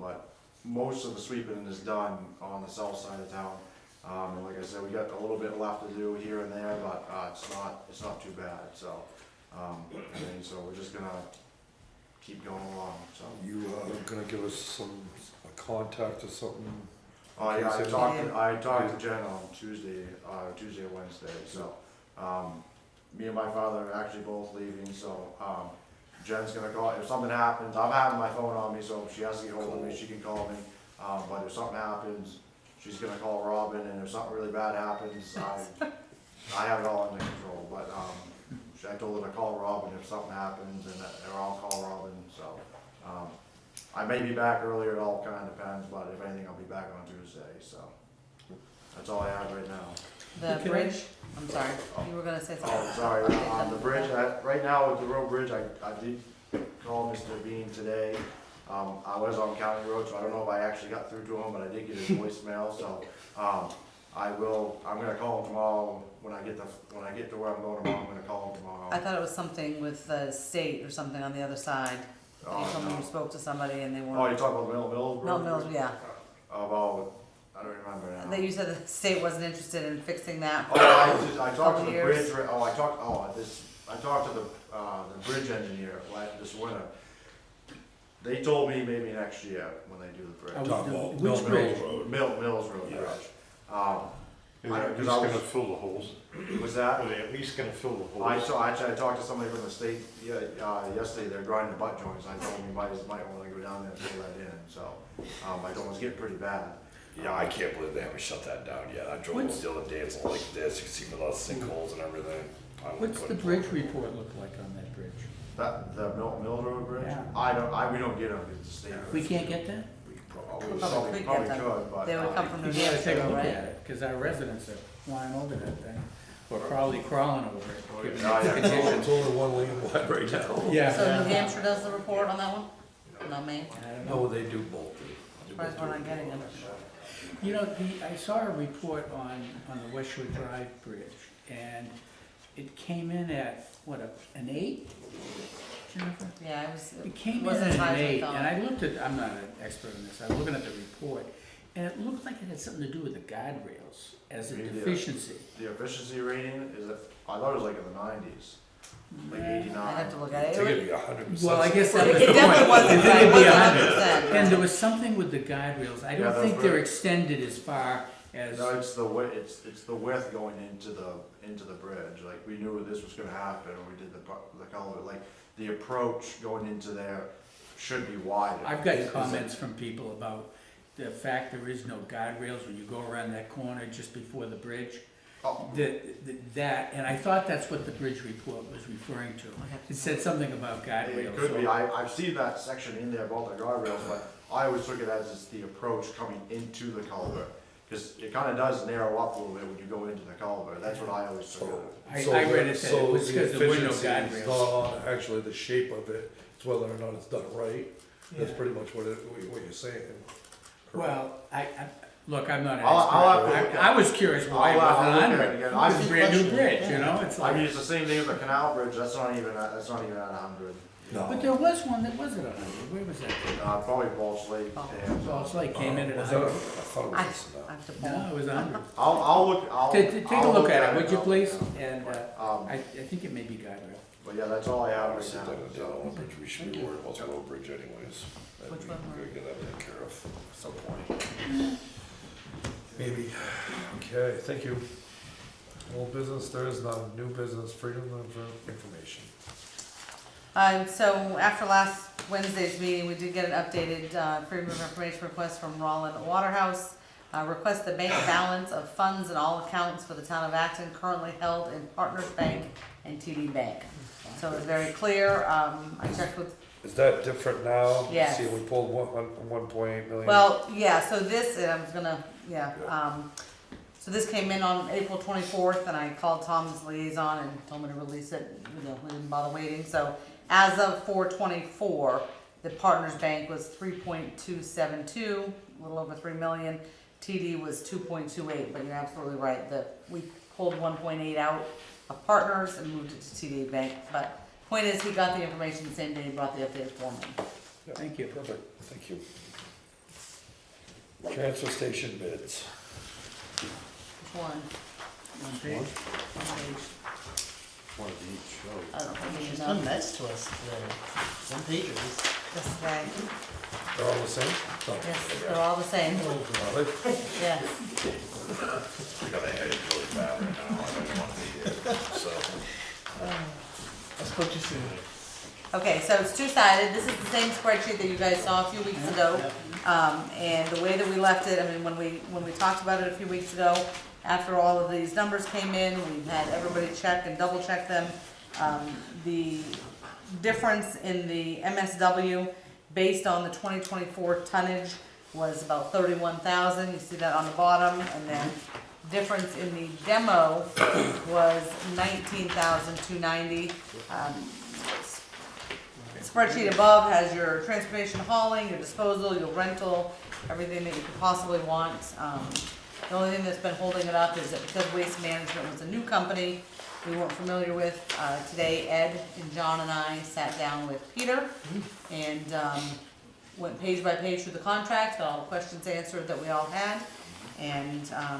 [SPEAKER 10] But most of the sweeping is done on the south side of town. And like I said, we got a little bit left to do here and there, but it's not too bad, so. So we're just gonna keep going along, so.
[SPEAKER 1] You, gonna give us a contact or something?
[SPEAKER 10] Oh, yeah,
[SPEAKER 1] Okay, so-
[SPEAKER 10] I talked to Jen on Tuesday or Wednesday, so, me and my father are actually both leaving, so, Jen's gonna call, if something happens, I'm having my phone on me, so if she has to get hold of me, she can call me, but if something happens, she's gonna call Robin, and if something really bad happens, I have it all under control, but, I told her to call Robin if something happens, or I'll call Robin, so, I may be back earlier, it all kinda depends, but if anything, I'll be back on Tuesday, so. That's all I have right now.
[SPEAKER 5] The
[SPEAKER 8] Okay.
[SPEAKER 5] bridge, I'm sorry, you were gonna say something.
[SPEAKER 10] Oh, sorry, on the bridge, right now with the road bridge, I did call Mr. Bean today. I was on County Road, so I don't know if I actually got through to him, but I did get his voicemail, so, I'm gonna call him tomorrow, when I get to where I'm going tomorrow, I'm gonna call him tomorrow.
[SPEAKER 5] I thought it was something with the state or something on the other side. You told me you spoke to somebody and they
[SPEAKER 10] Oh,
[SPEAKER 5] weren't.
[SPEAKER 10] you're talking about Mill Mills Road?
[SPEAKER 5] Milton Mills, yeah.
[SPEAKER 10] About, I don't remember now.
[SPEAKER 5] That you said the state wasn't interested in fixing that.
[SPEAKER 10] Oh, I talked to
[SPEAKER 5] Couple
[SPEAKER 10] the
[SPEAKER 5] years.
[SPEAKER 10] bridge, I talked to the bridge engineer this winter. They told me maybe next year when they do the bridge.
[SPEAKER 1] Talk about
[SPEAKER 8] Which
[SPEAKER 1] Mill
[SPEAKER 8] bridge?
[SPEAKER 1] Road.
[SPEAKER 10] Mills Road
[SPEAKER 1] Yeah.
[SPEAKER 10] Bridge.
[SPEAKER 3] Is it at
[SPEAKER 10] Because
[SPEAKER 3] least
[SPEAKER 10] I
[SPEAKER 3] gonna
[SPEAKER 10] was-
[SPEAKER 3] fill the holes?
[SPEAKER 10] Was that?
[SPEAKER 3] Are they at least gonna fill the
[SPEAKER 10] I
[SPEAKER 3] holes?
[SPEAKER 10] actually, I talked to somebody from the state, yesterday, they're grinding butt joints, I told them you might wanna go down there and fill that in, so, I told them it's getting pretty bad.
[SPEAKER 1] Yeah, I can't believe they haven't shut that down yet. I drove over the other day, it's like this, you can see the sinkholes and everything.
[SPEAKER 8] What's the bridge report look like on that bridge?
[SPEAKER 10] The Mill Road Bridge?
[SPEAKER 8] Yeah.
[SPEAKER 10] We don't get them, it's the state.
[SPEAKER 8] We can't get that?
[SPEAKER 10] We
[SPEAKER 5] Probably
[SPEAKER 10] probably
[SPEAKER 5] could
[SPEAKER 10] probably
[SPEAKER 5] get them.
[SPEAKER 10] could, but.
[SPEAKER 5] They would come from
[SPEAKER 8] We
[SPEAKER 5] New
[SPEAKER 8] gotta
[SPEAKER 5] Hampshire,
[SPEAKER 8] take a look
[SPEAKER 5] right?
[SPEAKER 8] at it, cause our residents are flying over that thing, or probably crawling over it. given
[SPEAKER 10] Oh,
[SPEAKER 8] the
[SPEAKER 10] yeah.
[SPEAKER 8] conditions.
[SPEAKER 1] It's only 1 lane wide right now.
[SPEAKER 8] Yeah.
[SPEAKER 5] So New Hampshire does the report on that one? Not me?
[SPEAKER 8] I don't know.
[SPEAKER 1] No, they do both.
[SPEAKER 5] Surprised we're not getting them.
[SPEAKER 8] You know, I saw a report on the Westwood Drive Bridge, and it came in at, what, an 8, Jennifer?
[SPEAKER 5] Yeah, I was.
[SPEAKER 8] It came in
[SPEAKER 5] wasn't
[SPEAKER 8] at
[SPEAKER 5] as high
[SPEAKER 8] an
[SPEAKER 5] as I
[SPEAKER 8] 8,
[SPEAKER 5] thought.
[SPEAKER 8] and I looked at, I'm not an expert in this, I was looking at the report, and it looked like it had something to do with the guardrails as a
[SPEAKER 10] Maybe, yeah.
[SPEAKER 8] deficiency.
[SPEAKER 10] The efficiency rating is, I thought it was like in the 90s, like
[SPEAKER 8] Yeah.
[SPEAKER 10] 89.
[SPEAKER 5] I'd have to look
[SPEAKER 1] I
[SPEAKER 5] at
[SPEAKER 1] think
[SPEAKER 5] it.
[SPEAKER 1] it'd be 100%.
[SPEAKER 8] Well, I guess
[SPEAKER 5] It
[SPEAKER 8] that was the
[SPEAKER 5] definitely
[SPEAKER 8] point.
[SPEAKER 5] wasn't
[SPEAKER 8] I think
[SPEAKER 5] right,
[SPEAKER 8] it'd be
[SPEAKER 5] it wasn't
[SPEAKER 8] 100.
[SPEAKER 5] 100%.
[SPEAKER 8] And there was something with the guardrails, I
[SPEAKER 10] Yeah,
[SPEAKER 8] don't
[SPEAKER 10] that's
[SPEAKER 8] think they're
[SPEAKER 10] right.
[SPEAKER 8] extended as far as,
[SPEAKER 10] No, it's the width going into the bridge, like, we knew this was gonna happen when we did the culvert, like, the approach going into there should be wider.
[SPEAKER 8] I've gotten comments from people about the fact there is no guardrails when you go around that corner just before the bridge.
[SPEAKER 9] Oh,
[SPEAKER 8] That, and I thought that's what the bridge report was referring to. It said something about guardrails.
[SPEAKER 10] It could be, I've seen that section in there about the guardrails, but I always took it as it's the approach coming into the culvert. Cause it kinda does narrow up a little bit when you go into the culvert, that's what I always took it.
[SPEAKER 8] I read it that it was because there were no
[SPEAKER 1] efficiency is
[SPEAKER 8] guardrails.
[SPEAKER 1] not on actually the shape of it, it's whether or not it's done right. That's pretty much what you're saying.
[SPEAKER 8] Well, look, I'm not an
[SPEAKER 10] I'll have to
[SPEAKER 8] expert.
[SPEAKER 10] look
[SPEAKER 8] I was curious why it
[SPEAKER 10] I'll have to
[SPEAKER 8] wasn't
[SPEAKER 10] look at it
[SPEAKER 8] under.
[SPEAKER 10] again.
[SPEAKER 8] It's a brand new bridge, you know, it's
[SPEAKER 10] I mean,
[SPEAKER 8] like,
[SPEAKER 10] it's the same thing as the canal bridge, that's not even at 100.
[SPEAKER 8] but there was one that wasn't a hundred, where was that?
[SPEAKER 10] Probably Balch Lake, and,
[SPEAKER 8] Falls Lake came in at a
[SPEAKER 1] Was that a- I
[SPEAKER 8] hundred.
[SPEAKER 1] thought it was
[SPEAKER 5] I
[SPEAKER 1] less than that.
[SPEAKER 5] have to pull.
[SPEAKER 8] No, it was a hundred.
[SPEAKER 10] I'll look,
[SPEAKER 8] Take a
[SPEAKER 10] I'll
[SPEAKER 8] look at it, would you
[SPEAKER 10] I'll-
[SPEAKER 8] please? And,
[SPEAKER 10] Um,
[SPEAKER 8] I think it may be guardrail.
[SPEAKER 10] but yeah, that's all I have right
[SPEAKER 1] Sit
[SPEAKER 10] now.
[SPEAKER 1] down and down on bridge, we should be worried about the road bridge anyways.
[SPEAKER 5] Which one?
[SPEAKER 1] We're gonna get that taken care of at some point. Maybe, okay, thank you. Old business, there is none, new business, freedom of information.
[SPEAKER 5] So after last Wednesday's meeting, we did get an updated, Freedom of Information request from Roland Waterhouse. Request the bank balance of funds in all accounts for the town of Acton currently held in Partners Bank and TD Bank. So it's very clear, I checked with,
[SPEAKER 1] Is that different now?
[SPEAKER 5] Yes.
[SPEAKER 1] See, we pulled 1.8 million.
[SPEAKER 5] well, yeah, so this, I was gonna, so this came in on April 24th, and I called Tom's liaison and told him to release it, we didn't bother waiting, so as of 4/24, the Partners Bank was 3.272, a little over 3 million, TD was 2.28, but you're absolutely right, that we pulled 1.8 out of Partners and moved it to TD Bank, but point is, he got the information the same day he brought the updated form in.
[SPEAKER 1] Yeah,
[SPEAKER 8] Thank you.
[SPEAKER 1] Perfect, thank you. Transfer station bids.
[SPEAKER 5] Which one?
[SPEAKER 8] One page.
[SPEAKER 5] One page.
[SPEAKER 10] One of each,
[SPEAKER 5] I don't know,
[SPEAKER 4] She's
[SPEAKER 5] you
[SPEAKER 4] been
[SPEAKER 5] know,
[SPEAKER 4] nice to us today. One pagers.
[SPEAKER 5] this way,
[SPEAKER 1] They're all the same? No.
[SPEAKER 5] yes, they're all the same,
[SPEAKER 1] Are they?
[SPEAKER 5] yes.
[SPEAKER 4] I'll spoke to you soon.
[SPEAKER 5] Okay, so it's two-sided, this is the same spreadsheet that you guys saw a few weeks ago. And the way that we left it, I mean, when we talked about it a few weeks ago, after all of these numbers came in, we had everybody check and double check them. The difference in the MSW based on the 2024 tonnage was about 31,000, you see that on the bottom, and then difference in the demo was 19,290. Spreadsheet above has your transportation hauling, your disposal, your rental, everything that you could possibly want. The only thing that's been holding it up is that because Waste Management was a new company we weren't familiar with, today Ed and John and I sat down with Peter and went page by page through the contract, got all the questions answered that we all had. And I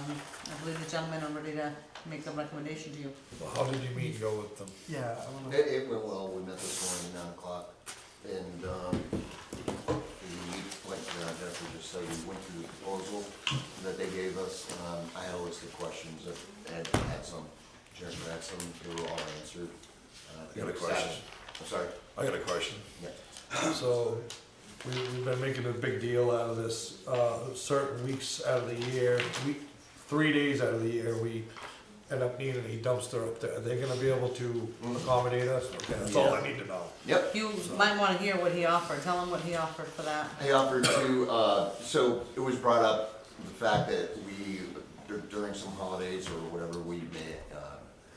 [SPEAKER 5] believe the gentlemen are ready to make a recommendation to you.
[SPEAKER 1] Well, how did you meet and go with them?
[SPEAKER 4] Yeah, I wanna.
[SPEAKER 2] It went well, we met this morning at 9 o'clock, and, Jennifer just said we went through the proposal that they gave us. I had a list of questions that had some, Jennifer had some, they were all answered.
[SPEAKER 1] You got a question?
[SPEAKER 2] I'm sorry?
[SPEAKER 1] I got a question.
[SPEAKER 2] Yeah.
[SPEAKER 1] So, we've been making a big deal out of this, certain weeks out of the year, 3 days out of the year, we end up needing a dumpster up there. Are they gonna be able to accommodate us? Okay, that's all I need to know.
[SPEAKER 2] Yep.
[SPEAKER 5] You might wanna hear what he offered, tell him what he offered for that.
[SPEAKER 2] They offered to, so it was brought up, the fact that during some holidays or whatever, we may,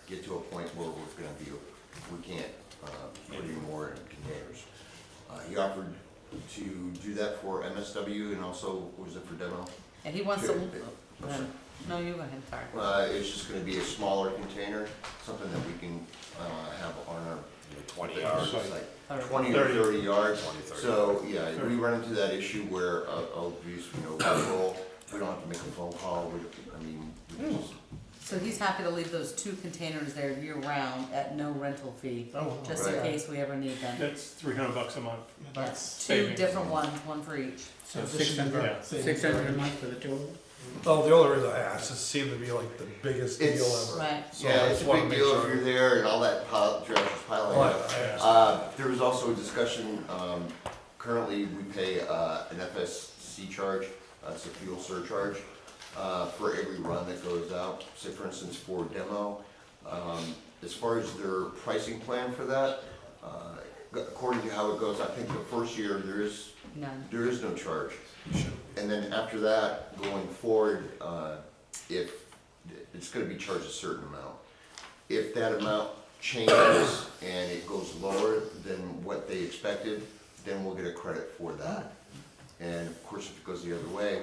[SPEAKER 2] get to a point where we're gonna be, we can't, put any more in containers. He offered to do that for MSW and also, was it for demo?
[SPEAKER 5] And he wants to,
[SPEAKER 2] I'm sorry.
[SPEAKER 5] no, you go ahead, sorry.
[SPEAKER 2] It's just gonna be a smaller container, something that we can, have on our.
[SPEAKER 1] 20
[SPEAKER 2] yards.
[SPEAKER 1] yards.
[SPEAKER 2] Like 20 or 30 yards. So, yeah, we run into that issue where, we don't have to make a phone call, we can just.
[SPEAKER 5] So he's happy to leave those 2 containers there year-round at no rental fee,
[SPEAKER 4] Oh,
[SPEAKER 5] just in
[SPEAKER 2] Right.
[SPEAKER 5] case we ever need them.
[SPEAKER 11] That's $300 a month.
[SPEAKER 4] that's.
[SPEAKER 5] 2 different ones, one for each.
[SPEAKER 8] So
[SPEAKER 4] This should be
[SPEAKER 8] 600,
[SPEAKER 11] Yeah.
[SPEAKER 8] 600 a month for the two of them?
[SPEAKER 1] Oh, the only reason I asked, it seemed to be like the biggest deal
[SPEAKER 2] It's-
[SPEAKER 1] ever.
[SPEAKER 5] Right.
[SPEAKER 1] So
[SPEAKER 2] Yeah,
[SPEAKER 1] I
[SPEAKER 2] it's
[SPEAKER 1] just
[SPEAKER 2] a
[SPEAKER 1] wanna
[SPEAKER 2] big
[SPEAKER 1] make
[SPEAKER 2] deal if
[SPEAKER 1] sure-
[SPEAKER 2] you're there and all that trash is piling
[SPEAKER 1] Well,
[SPEAKER 2] up.
[SPEAKER 1] I asked.
[SPEAKER 2] There was also a discussion, currently we pay, an FSC charge, it's a fuel surcharge.
[SPEAKER 11] for every run that goes out. Say for instance for demo, as far as their pricing plan for that, according to how it goes, I think the first year there is no charge. And then after that, going forward, if it's gonna be charged a certain amount. If that amount changes and it goes lower than what they expected, then we'll get a credit for that. And of course, if it goes the other way,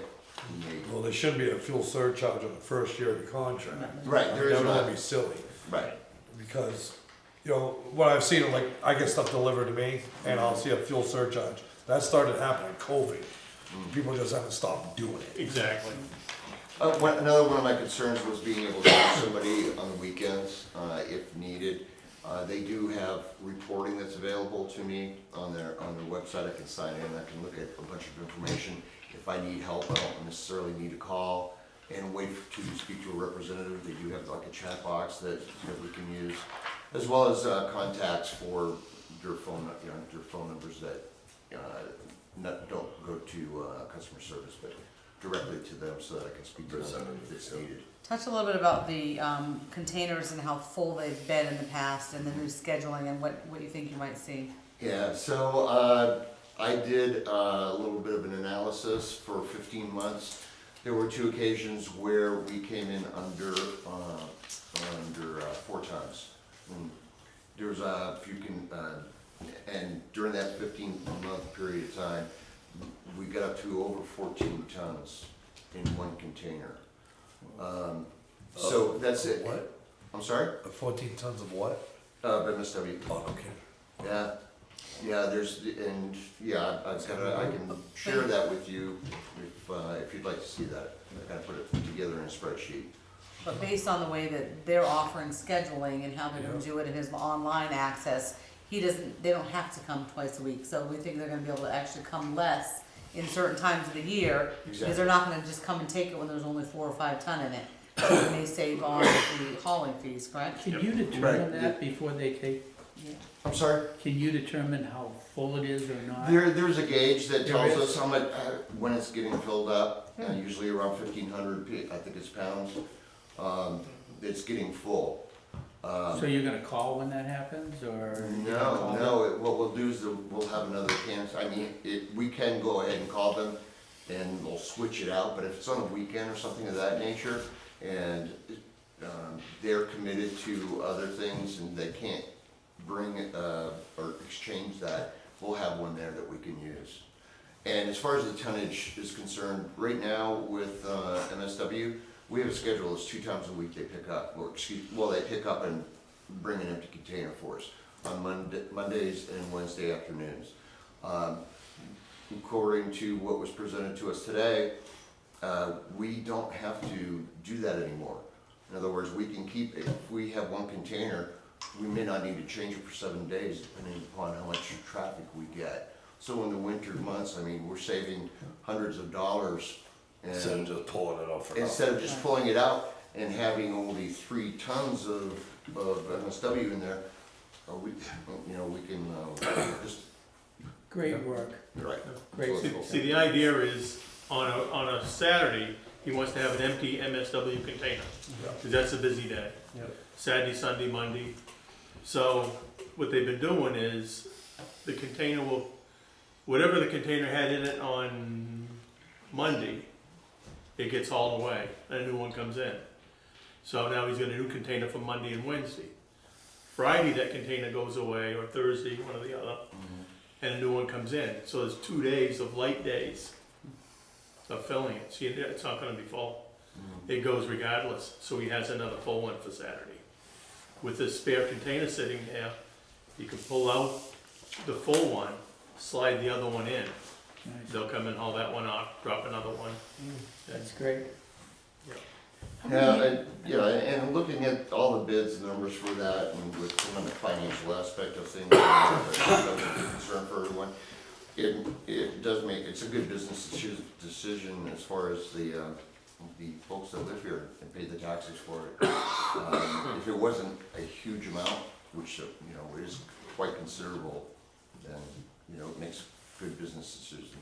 [SPEAKER 11] we may.
[SPEAKER 1] Well, there shouldn't be a fuel surcharge on the first year of the contract.
[SPEAKER 11] Right, there is
[SPEAKER 1] That
[SPEAKER 11] not.
[SPEAKER 1] would be silly,
[SPEAKER 11] Right.
[SPEAKER 1] because, you know, what I've seen, like, I get stuff delivered to me, and I'll see a fuel surcharge. That started happening in COVID. People just haven't stopped doing it.
[SPEAKER 7] Exactly.
[SPEAKER 11] Another one of my concerns was being able to have somebody on the weekends, if needed. They do have reporting that's available to me on their website. I can sign in, I can look at a bunch of information. If I need help, I don't necessarily need to call and wait to speak to a representative. They do have like a chat box that we can use, as well as contacts for their phone numbers that don't go to customer service, but directly to them so that I can speak to them if it's needed.
[SPEAKER 5] Touch a little bit about the containers and how full they've been in the past and the new scheduling and what you think you might see.
[SPEAKER 11] Yeah, so I did a little bit of an analysis for 15 months. There were 2 occasions where we came in under 4 tons. There was a few, and during that 15-month period of time, we got up to over 14 tons in one container. So that's it.
[SPEAKER 1] What?
[SPEAKER 11] I'm sorry?
[SPEAKER 1] 14 tons of what?
[SPEAKER 11] MSW.
[SPEAKER 1] Oh, okay.
[SPEAKER 11] Yeah, I can share that with you if you'd like to see that. I kind of put it together in a spreadsheet.
[SPEAKER 5] But based on the way that they're offering scheduling and how they're gonna do it in his online access, they don't have to come twice a week. So we think they're gonna be able to actually come less in certain times of the year. Because they're not gonna just come and take it when there's only 4 or 5 ton in it. So it may save on the hauling fees, correct?
[SPEAKER 8] Can you determine that before they take,
[SPEAKER 5] Yeah.
[SPEAKER 11] I'm sorry?
[SPEAKER 8] can you determine how full it is or not?
[SPEAKER 11] There's a gauge that
[SPEAKER 8] There
[SPEAKER 11] tells
[SPEAKER 8] is?
[SPEAKER 11] us how much, when it's getting filled up, usually around 1,500, I think it's pounds. It's getting full.
[SPEAKER 8] So you're gonna call when that happens, or? you're gonna call them?
[SPEAKER 11] No, what we'll do is we'll have another we can go ahead and call them and we'll switch it out, but if it's on a weekend or something of that nature, and they're committed to other things and they can't bring it, or exchange that, we'll have one there that we can use. And as far as the tonnage is concerned, right now with MSW, we have a schedule that's 2 times a week they pick up, they pick up and bring an empty container for us on Mondays and Wednesday afternoons. According to what was presented to us today, we don't have to do that anymore. In other words, we can keep it. If we have one container, we may not need to change it for 7 days depending upon how much traffic we get. So in the winter months, we're saving hundreds of dollars.
[SPEAKER 1] Instead of just pulling it off.
[SPEAKER 11] Instead of just pulling it out and having only 3 tons of MSW in there, we can just.
[SPEAKER 8] Great work,
[SPEAKER 11] Right.
[SPEAKER 8] great.
[SPEAKER 7] See, the idea is, on a Saturday, he wants to have an empty MSW container, because that's a busy day.
[SPEAKER 1] Yep.
[SPEAKER 7] Saturday, Sunday, Monday. So, what they've been doing is, the container whatever the container had in it on Monday, it gets hauled away, and a new one comes in. So now he's got a new container for Monday and Wednesday. Friday, that container goes away, or Thursday, one or the other, and a new one comes in. So there's 2 days of light days of filling it. See, it's not gonna be full. It goes regardless, so he has another full one for Saturday. With this spare container sitting there, you can pull out the full one, slide the other one in.
[SPEAKER 8] Nice.
[SPEAKER 7] They'll come and haul that one off, drop another one.
[SPEAKER 8] That's great.
[SPEAKER 11] And looking at all the bids, numbers for that, and with some of the financial aspect of things, that's a big concern for everyone. It's a good business decision as far as the folks that live here and pay the taxes for it. If it wasn't a huge amount, which is quite considerable, then it makes a good business decision.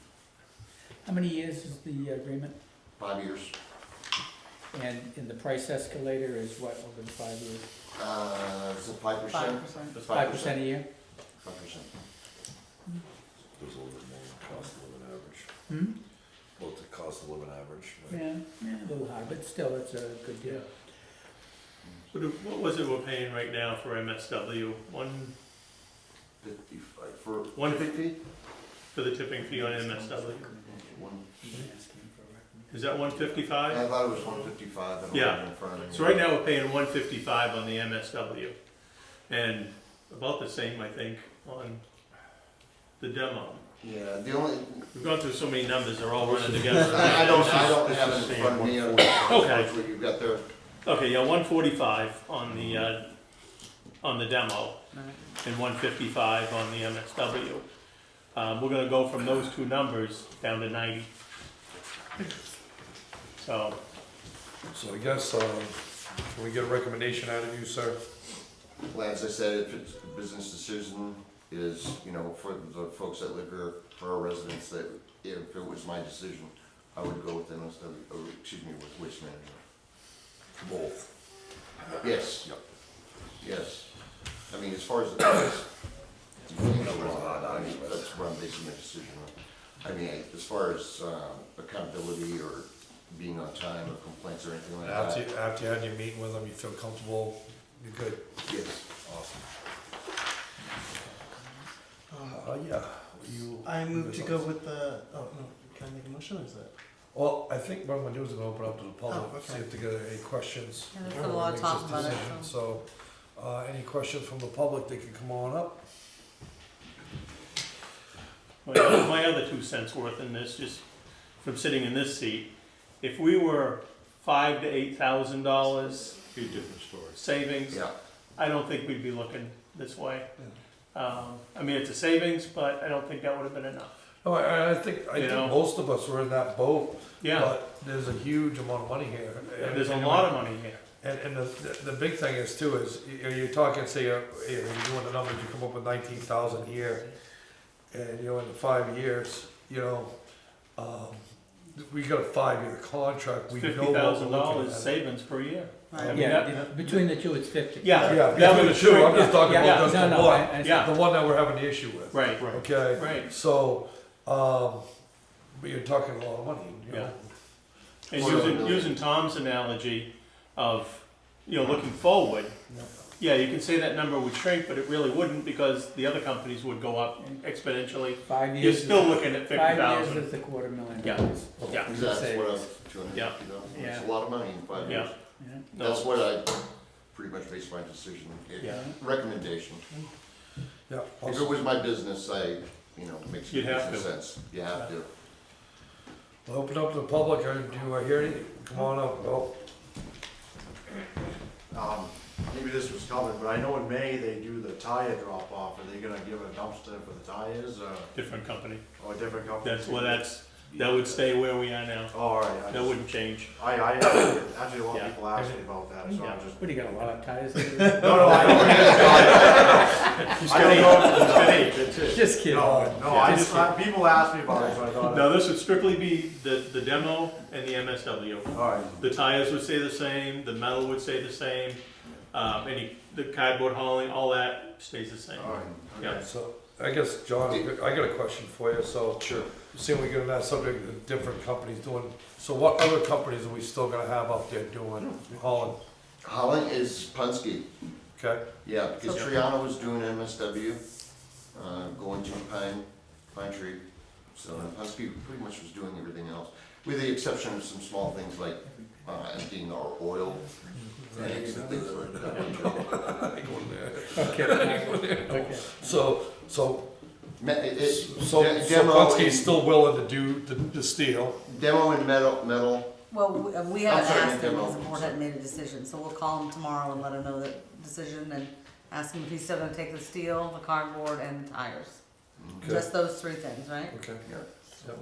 [SPEAKER 8] How many years is the agreement?
[SPEAKER 11] 5 years.
[SPEAKER 8] And the price escalator is what, over the 5 years?
[SPEAKER 11] Is it 5%?
[SPEAKER 4] 5%.
[SPEAKER 8] 5% a year?
[SPEAKER 11] 5%.
[SPEAKER 1] There's a little bit more than cost of living average.
[SPEAKER 8] Hmm?
[SPEAKER 1] Well, the cost of living average.
[SPEAKER 8] Yeah, a little high, but still, it's a good deal.
[SPEAKER 2] What was it we're paying right now for MSW?
[SPEAKER 11] 55 for
[SPEAKER 2] 150 for the tipping fee on MSW.
[SPEAKER 11] one.
[SPEAKER 2] Is that
[SPEAKER 11] I
[SPEAKER 2] 155?
[SPEAKER 11] thought it was 155. I don't
[SPEAKER 2] Yeah.
[SPEAKER 11] have it in front of me.
[SPEAKER 2] So right now we're paying 155 on the MSW, and about the same, I think, on the demo.
[SPEAKER 11] Yeah, the only,
[SPEAKER 2] We've gone through so many numbers; they're all running together.
[SPEAKER 11] I don't have it in front of me.
[SPEAKER 2] Okay.
[SPEAKER 11] What you've got there.
[SPEAKER 2] Okay, yeah, 145 on the demo, and 155 on the MSW. We're gonna go from those two numbers down to 90. So,
[SPEAKER 1] So I guess, can we get a recommendation out of you, sir?
[SPEAKER 11] Well, as I said, if it's a business decision, is, you know, for the folks that live here, for our residents, that if it was my decision, I would go with MSW, or excuse me, with Waste Management.
[SPEAKER 1] Both.
[SPEAKER 11] Yes.
[SPEAKER 1] Yep.
[SPEAKER 11] Yes. I mean, as far as the price, I mean, that's where I'm basing my decision on. I mean, as far as accountability or being on time or complaints or anything like that.
[SPEAKER 1] After you had your meeting with them, you feel comfortable, you're good?
[SPEAKER 11] Yes.
[SPEAKER 1] Awesome. Yeah, you.
[SPEAKER 4] I move to go with the, oh, no, can I make a motion or is that?
[SPEAKER 1] Well, I think what I'm gonna do is I'm gonna open up to the public,
[SPEAKER 4] Oh, okay.
[SPEAKER 1] see if they got any questions.
[SPEAKER 5] Yeah, there's been a lot of talk about it,
[SPEAKER 1] So, any questions from the public, they can come on up.
[SPEAKER 2] my other 2 cents worth in this, just from sitting in this seat, if we were $5,000 to $8,000
[SPEAKER 3] Be a different story.
[SPEAKER 2] savings,
[SPEAKER 11] Yeah.
[SPEAKER 2] I don't think we'd be looking this way. I mean, it's a savings, but I don't think that would have been enough.
[SPEAKER 1] No, I think
[SPEAKER 2] You know?
[SPEAKER 1] most of us were in that boat,
[SPEAKER 2] Yeah,
[SPEAKER 1] but there's a huge amount of money here.
[SPEAKER 2] and there's a lot of money here.
[SPEAKER 1] And the big thing is too, is you're talking, say, you're doing the numbers, you come up with 19,000 a year. And, you know, in the 5 years, you know, we got a 5-year contract, we know what we're looking
[SPEAKER 2] $50,000
[SPEAKER 1] at.
[SPEAKER 2] savings per year. I mean,
[SPEAKER 8] Yeah,
[SPEAKER 2] that-
[SPEAKER 8] between the two, it's 50.
[SPEAKER 2] Yeah,
[SPEAKER 1] Yeah,
[SPEAKER 2] that
[SPEAKER 1] between
[SPEAKER 2] was
[SPEAKER 1] the two, I'm just talking
[SPEAKER 8] Yeah,
[SPEAKER 1] about just
[SPEAKER 8] no,
[SPEAKER 1] the
[SPEAKER 8] no,
[SPEAKER 1] one,
[SPEAKER 2] Yeah.
[SPEAKER 1] the one that we're having the issue with,
[SPEAKER 2] right,
[SPEAKER 1] okay?
[SPEAKER 2] right.
[SPEAKER 1] So, but you're talking a lot of money, you know?
[SPEAKER 2] And
[SPEAKER 11] Well,
[SPEAKER 2] using Tom's analogy of, you know, looking forward, yeah, you can say that number would shrink, but it really wouldn't because the other companies would go up exponentially.
[SPEAKER 8] 5
[SPEAKER 2] You're
[SPEAKER 8] years.
[SPEAKER 2] still looking at
[SPEAKER 8] 5 years
[SPEAKER 2] 50,000.
[SPEAKER 8] is $250,000.
[SPEAKER 2] Yeah. Yeah.
[SPEAKER 11] That's what I'm,
[SPEAKER 2] Yeah.
[SPEAKER 11] it's a lot of money in 5 years.
[SPEAKER 2] Yeah,
[SPEAKER 8] Yeah.
[SPEAKER 11] That's
[SPEAKER 2] no,
[SPEAKER 11] what I pretty much based my decision,
[SPEAKER 2] Yeah.
[SPEAKER 11] recommendation.
[SPEAKER 1] Yeah.
[SPEAKER 11] If it was my business, makes
[SPEAKER 2] You'd have
[SPEAKER 11] business
[SPEAKER 2] to.
[SPEAKER 11] sense. You have to.
[SPEAKER 1] We'll open up to the public, do I hear any, come on up, Bill.
[SPEAKER 10] Maybe this was covered, but I know in May they do the tire drop off. Are they gonna give a dumpster for the tires
[SPEAKER 2] different company.
[SPEAKER 10] or a different company?
[SPEAKER 2] That would stay where we are now.
[SPEAKER 10] Oh, all right.
[SPEAKER 2] That wouldn't change.
[SPEAKER 10] I actually a lot of
[SPEAKER 2] Yeah.
[SPEAKER 10] people ask me about that, so
[SPEAKER 2] Yeah.
[SPEAKER 10] I'm just.
[SPEAKER 8] What, do you got a lot of tires?
[SPEAKER 10] No, I don't.
[SPEAKER 2] He's
[SPEAKER 10] I
[SPEAKER 2] got
[SPEAKER 10] don't
[SPEAKER 2] eight.
[SPEAKER 10] know.
[SPEAKER 2] He's got eight, that's it.
[SPEAKER 8] Just kidding.
[SPEAKER 10] People ask me about it, so I thought.
[SPEAKER 2] No, this would strictly be the demo and the MSW.
[SPEAKER 10] All right.
[SPEAKER 2] The tires would stay the same, the metal would stay the same, the cardboard hauling, all that stays the same.
[SPEAKER 10] All right.
[SPEAKER 2] Yeah.
[SPEAKER 10] Okay.
[SPEAKER 1] So, I guess, John, I got a question for you, so. Sure. Seeing we get on that subject, the different companies doing, so what other companies are we still gonna have out there doing hauling,
[SPEAKER 11] Holland is Punske.
[SPEAKER 1] okay?
[SPEAKER 11] Yeah, because
[SPEAKER 5] So-
[SPEAKER 11] Triano was doing MSW, going to Pine Tree. So Punske pretty much was doing everything else, with the exception of some small things like emptying our oil tanks and things like that.
[SPEAKER 8] Okay.
[SPEAKER 1] So
[SPEAKER 11] Demo
[SPEAKER 1] Punke's still willing to do the steel,
[SPEAKER 11] Demo and metal.
[SPEAKER 5] Well, we haven't
[SPEAKER 11] I'm sorry,
[SPEAKER 5] asked him,
[SPEAKER 11] demo.
[SPEAKER 5] because the board hadn't made a decision, so we'll call him tomorrow and let him know that decision and ask him if he's still gonna take the steel, the cardboard, and the tires.
[SPEAKER 1] okay,
[SPEAKER 5] Just those 3 things, right?
[SPEAKER 1] okay.
[SPEAKER 11] Yeah.
[SPEAKER 1] Yeah.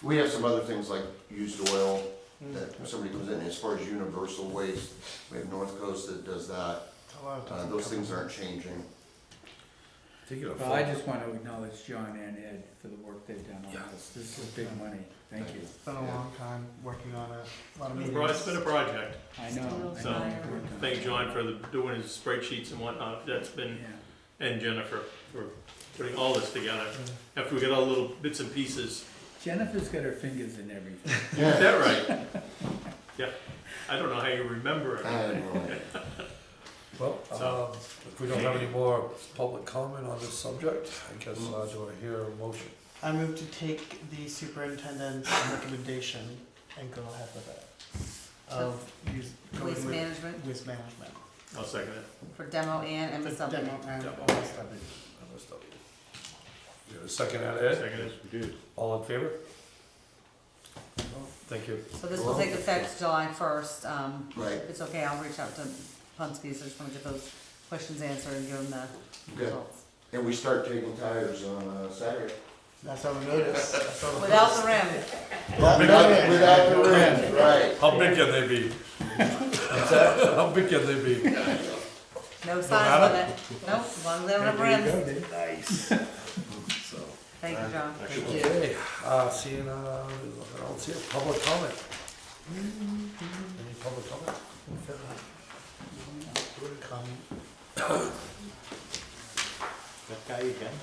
[SPEAKER 11] We have some other things like used oil that somebody comes in. As far as universal waste, we have North Coast that does that. Those things aren't changing.
[SPEAKER 1] Speaking of
[SPEAKER 8] Well, I
[SPEAKER 1] fun,
[SPEAKER 8] just want to acknowledge John and Ed for the work they've done on this. This is big money. Thank you.
[SPEAKER 4] It's been a long time working on it, a lot of meetings.
[SPEAKER 2] It's been a project.
[SPEAKER 8] I know.
[SPEAKER 5] So,
[SPEAKER 8] I know.
[SPEAKER 2] Thank John for doing his spreadsheets and whatnot. That's been,
[SPEAKER 8] Yeah.
[SPEAKER 2] and Jennifer for putting all this together. After we get all the little bits and pieces.
[SPEAKER 8] Jennifer's got her fingers in everything.
[SPEAKER 2] Is that right? Yeah. I don't know how you remember it.
[SPEAKER 11] I don't know.
[SPEAKER 1] well,
[SPEAKER 2] So-
[SPEAKER 1] if we don't have any more public comment on this subject, I guess, do I hear a motion?
[SPEAKER 4] I move to take the superintendent's recommendation and go ahead with it. Of going
[SPEAKER 5] Waste
[SPEAKER 4] with
[SPEAKER 5] management
[SPEAKER 4] waste management.
[SPEAKER 2] I'll second it.
[SPEAKER 5] for demo and
[SPEAKER 4] For
[SPEAKER 5] MSW.
[SPEAKER 4] demo and
[SPEAKER 1] Demo.
[SPEAKER 4] MSW.
[SPEAKER 1] MSW. You have a second at Ed?
[SPEAKER 2] Second it.
[SPEAKER 3] We did.
[SPEAKER 1] All in favor? Thank you.
[SPEAKER 5] So this will take effect July 1st.
[SPEAKER 11] Right.
[SPEAKER 5] If it's okay, I'll reach out to Punske, so I just wanna get those questions answered and give them the
[SPEAKER 11] Okay.
[SPEAKER 5] results.
[SPEAKER 11] And we start taking tires on Saturday.
[SPEAKER 4] That's how we notice. That's how we
[SPEAKER 5] Without
[SPEAKER 4] notice.
[SPEAKER 5] the rim.
[SPEAKER 4] Yeah,
[SPEAKER 11] Without without the rims, right.
[SPEAKER 1] How big can they be? How big can they be?
[SPEAKER 5] No
[SPEAKER 1] matter?
[SPEAKER 5] size limit. Nope, as long as they don't have rims.
[SPEAKER 1] Nice. So,
[SPEAKER 5] Thank you, John.
[SPEAKER 1] okay, seeing, I don't see a public comment. Any public comment?
[SPEAKER 3] That guy again?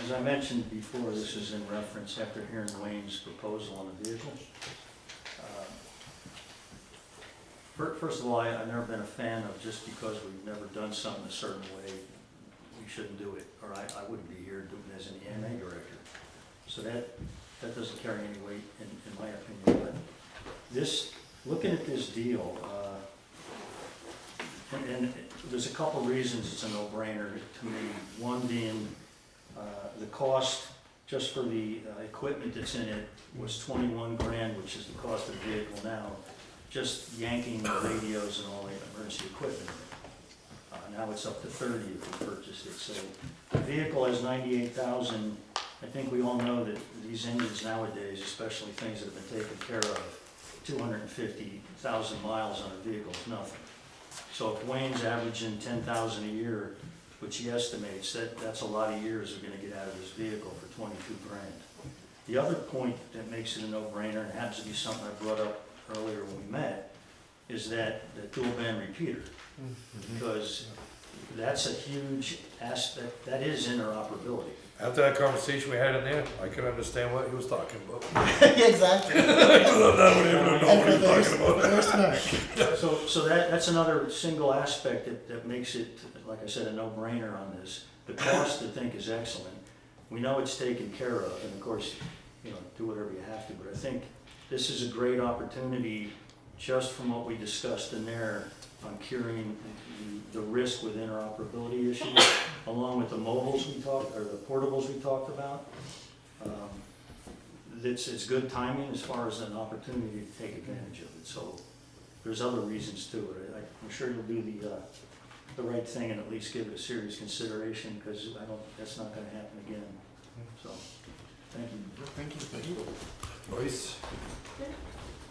[SPEAKER 12] As I mentioned before, this is in reference after hearing Wayne's proposal on the vehicle. First of all, I've never been a fan of just because we've never done something a certain way, we shouldn't do it, or I wouldn't be here doing it as an EMA director. So that doesn't carry any weight in my opinion, but this, looking at this deal, and there's a couple reasons it's a no-brainer to me. One being, the cost just for the equipment that's in it was 21 grand, which is the cost of the vehicle now, just yanking the radios and all the emergency equipment. Now it's up to 30 if we purchased it. So the vehicle has 98,000. I think we all know that these engines nowadays, especially things that have been taken care of, 250,000 miles on a vehicle is nothing. So if Wayne's averaging 10,000 a year, which he estimates, that's a lot of years we're gonna get out of this vehicle for 22 grand. The other point that makes it a no-brainer, and happens to be something I brought up earlier when we met, is that the dual band repeater. Because that's a huge aspect, that is interoperability.
[SPEAKER 1] After that conversation we had in there, I could understand what he was talking about.
[SPEAKER 4] Yeah, exactly. Very smart.
[SPEAKER 12] So that's another single aspect that makes it, like I said, a no-brainer on this. The cost, I think, is excellent. We know it's taken care of, and of course, do whatever you have to, but I think this is a great opportunity, just from what we discussed in there, on curing the risk with interoperability issues, along with the mobiles we talked, or the portables we talked about. It's good timing as far as an opportunity to take advantage of it. So there's other reasons to it. I'm sure you'll do the right thing and at least give it a serious consideration, because that's not going to happen again. So, thank you.
[SPEAKER 4] Thank you.
[SPEAKER 1] Joyce?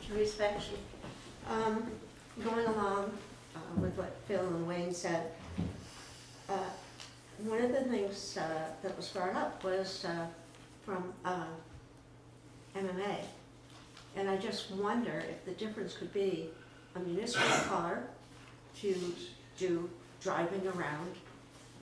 [SPEAKER 6] Joyce Beckley. Going along with what Phil and Wayne said, one of the things that was brought up was from MMA. And I just wonder if the difference could be a municipal car to do driving around.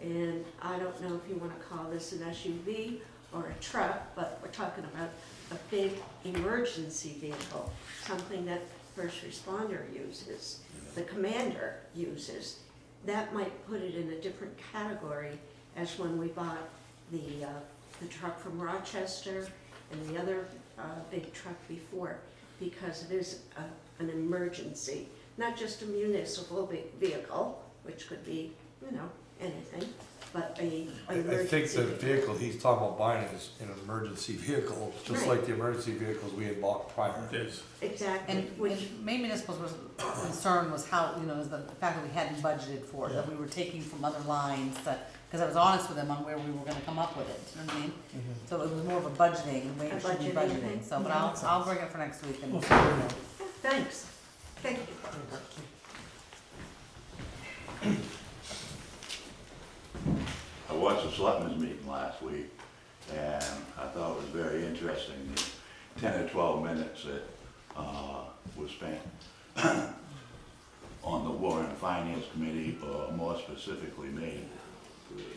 [SPEAKER 6] And I don't know if you want to call this an SUV or a truck, but we're talking about a big emergency vehicle, something that first responder uses, the commander uses. That might put it in a different category as when we bought the truck from Rochester and the other big truck before, because it is an emergency, not just a municipal vehicle, which could be, anything, but a emergency.
[SPEAKER 1] I think the vehicle he's talking about buying is an emergency vehicle, just
[SPEAKER 6] Right.
[SPEAKER 1] like the emergency vehicles we had bought prior.
[SPEAKER 2] It is.
[SPEAKER 6] Exactly,
[SPEAKER 5] And
[SPEAKER 6] which,
[SPEAKER 5] Maine Municipal's concern was how, is the fact that we hadn't budgeted for it, that we were taking from other lines, because I was honest with them on where we were gonna come up with it, you know what I mean? So it was more of a budgeting, and where
[SPEAKER 6] A
[SPEAKER 5] it should be
[SPEAKER 6] budgeting
[SPEAKER 5] budgeting,
[SPEAKER 6] thing?
[SPEAKER 5] so, but I'll bring it for next week and.
[SPEAKER 6] thanks, thank you.
[SPEAKER 2] I watched the selectmen's meeting last week, and I thought it was very interesting, the 10 or 12 minutes that was spent on the Warren Finance Committee, or more specifically me.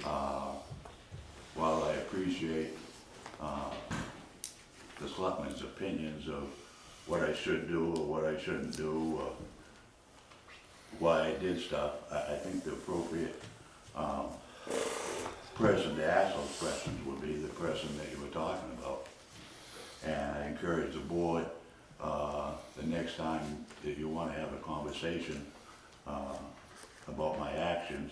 [SPEAKER 2] While I appreciate the selectmen's opinions of what I should do or what I shouldn't do, or why I did stuff, I think the appropriate person to ask those questions would be the person that you were talking about. And I encourage the board, the next time that you want to have a conversation about my actions,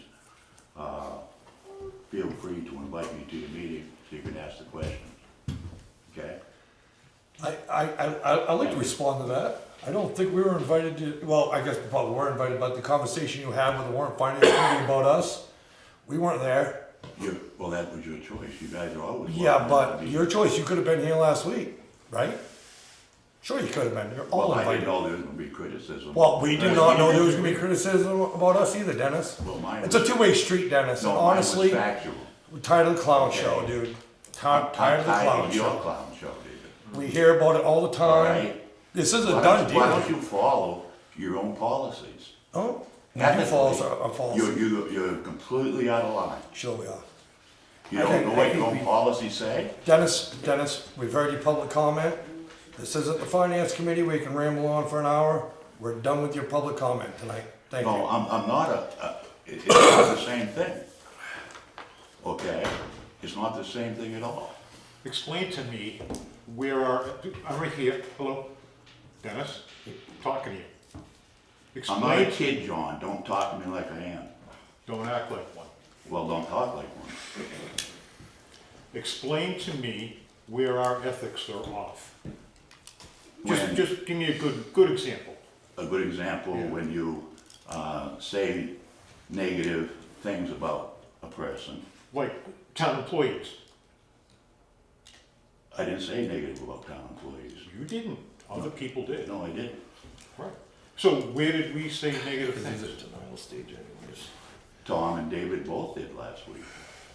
[SPEAKER 2] feel free to invite me to your meeting so you can ask the questions. Okay?
[SPEAKER 1] I'd like to respond to that. I don't think we were invited to, well, I guess we probably were invited, but the conversation you had with the Warren Finance Committee about us, we weren't there.
[SPEAKER 2] Well, that was your choice. You guys are always
[SPEAKER 1] Yeah,
[SPEAKER 2] welcome
[SPEAKER 1] but
[SPEAKER 2] to me.
[SPEAKER 1] your choice, you could have been here last week, right? Sure you could have been, you're all
[SPEAKER 2] Well, I didn't
[SPEAKER 1] invited.
[SPEAKER 2] know there was gonna be criticism.
[SPEAKER 1] Well, we did not know there was gonna be criticism about us either, Dennis.
[SPEAKER 2] Well, mine
[SPEAKER 1] It's a
[SPEAKER 2] was-
[SPEAKER 1] two-way street, Dennis, and
[SPEAKER 2] No, mine was
[SPEAKER 1] honestly,
[SPEAKER 2] factual.
[SPEAKER 1] we're tired of the clown
[SPEAKER 2] Okay.
[SPEAKER 1] show, dude.
[SPEAKER 2] I'm
[SPEAKER 1] Tired of the clown
[SPEAKER 2] of your
[SPEAKER 1] show.
[SPEAKER 2] clown show, David.
[SPEAKER 1] We hear about it all the
[SPEAKER 2] All
[SPEAKER 1] time.
[SPEAKER 2] right?
[SPEAKER 1] This is a
[SPEAKER 2] Why
[SPEAKER 1] done
[SPEAKER 2] don't- Why
[SPEAKER 1] deal.
[SPEAKER 2] don't you follow your own policies?
[SPEAKER 1] Oh, you
[SPEAKER 2] Ethically,
[SPEAKER 1] follow our policy.
[SPEAKER 2] You're completely out of line.
[SPEAKER 1] Sure we are.
[SPEAKER 2] You
[SPEAKER 8] I
[SPEAKER 2] don't
[SPEAKER 8] think-
[SPEAKER 2] know
[SPEAKER 8] I
[SPEAKER 2] what
[SPEAKER 8] think
[SPEAKER 2] your own
[SPEAKER 8] we-
[SPEAKER 2] policies say?
[SPEAKER 1] Dennis, we've heard your public comment. This isn't the finance committee where you can ramble on for an hour. We're done with your public comment tonight. Thank
[SPEAKER 2] No,
[SPEAKER 1] you.
[SPEAKER 2] I'm not it's not the same thing. Okay? It's not the same thing at all.
[SPEAKER 3] Explain to me where I'm right here, hello, Dennis, talking to you.
[SPEAKER 2] I'm not a
[SPEAKER 3] Explain,
[SPEAKER 2] kid, John. Don't talk to me like I am.
[SPEAKER 3] don't act like one.
[SPEAKER 2] Well, don't talk like one.
[SPEAKER 3] Explain to me where our ethics are off.
[SPEAKER 2] When-
[SPEAKER 3] Just give me a good example.
[SPEAKER 2] A good example,
[SPEAKER 3] Yeah.
[SPEAKER 2] when you say negative things about a person.
[SPEAKER 3] Like town employees.
[SPEAKER 2] I didn't say negative about town employees.
[SPEAKER 3] You didn't, other people did.
[SPEAKER 2] No, I didn't.
[SPEAKER 3] Right. So where did we say negative things?
[SPEAKER 1] denial stage anyways.
[SPEAKER 2] Tom and David both did last week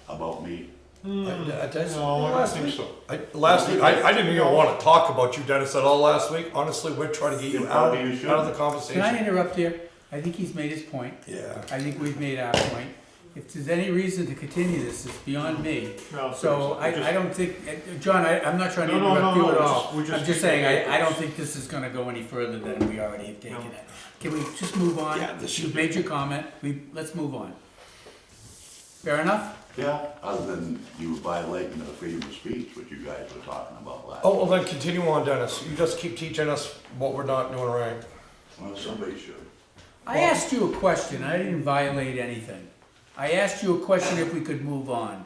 [SPEAKER 2] about me.
[SPEAKER 3] No, I don't think so.
[SPEAKER 1] Last week, I didn't even want to talk about you, Dennis, at all last week. Honestly, we're trying to get you
[SPEAKER 2] Then
[SPEAKER 1] out
[SPEAKER 2] probably you
[SPEAKER 1] of the
[SPEAKER 8] Can I
[SPEAKER 1] conversation.
[SPEAKER 8] interrupt here? I think he's made his point.
[SPEAKER 1] Yeah.
[SPEAKER 8] I think we've made our point. If there's any reason to continue this, it's beyond me.
[SPEAKER 3] No,
[SPEAKER 8] So I don't think, John, I'm not trying to
[SPEAKER 3] No, no,
[SPEAKER 8] interrupt
[SPEAKER 3] no,
[SPEAKER 8] you at
[SPEAKER 3] no,
[SPEAKER 8] all.
[SPEAKER 3] we're just
[SPEAKER 8] I'm just
[SPEAKER 3] keeping
[SPEAKER 8] saying, I don't
[SPEAKER 3] focus.
[SPEAKER 8] think this is gonna go any further than we already have taken
[SPEAKER 3] No.
[SPEAKER 8] it. Can we just move on?
[SPEAKER 1] Yeah, this should
[SPEAKER 8] You've
[SPEAKER 1] be-
[SPEAKER 8] made your comment, let's move on. Fair enough?
[SPEAKER 2] Yeah, other than you violating the freedom of speech, which you guys were talking about last.
[SPEAKER 1] Oh, well then continue on, Dennis. You just keep teaching us what we're not doing right.
[SPEAKER 2] Well, somebody should.
[SPEAKER 8] I asked you a question, I didn't violate anything. I asked you a question if we could move on.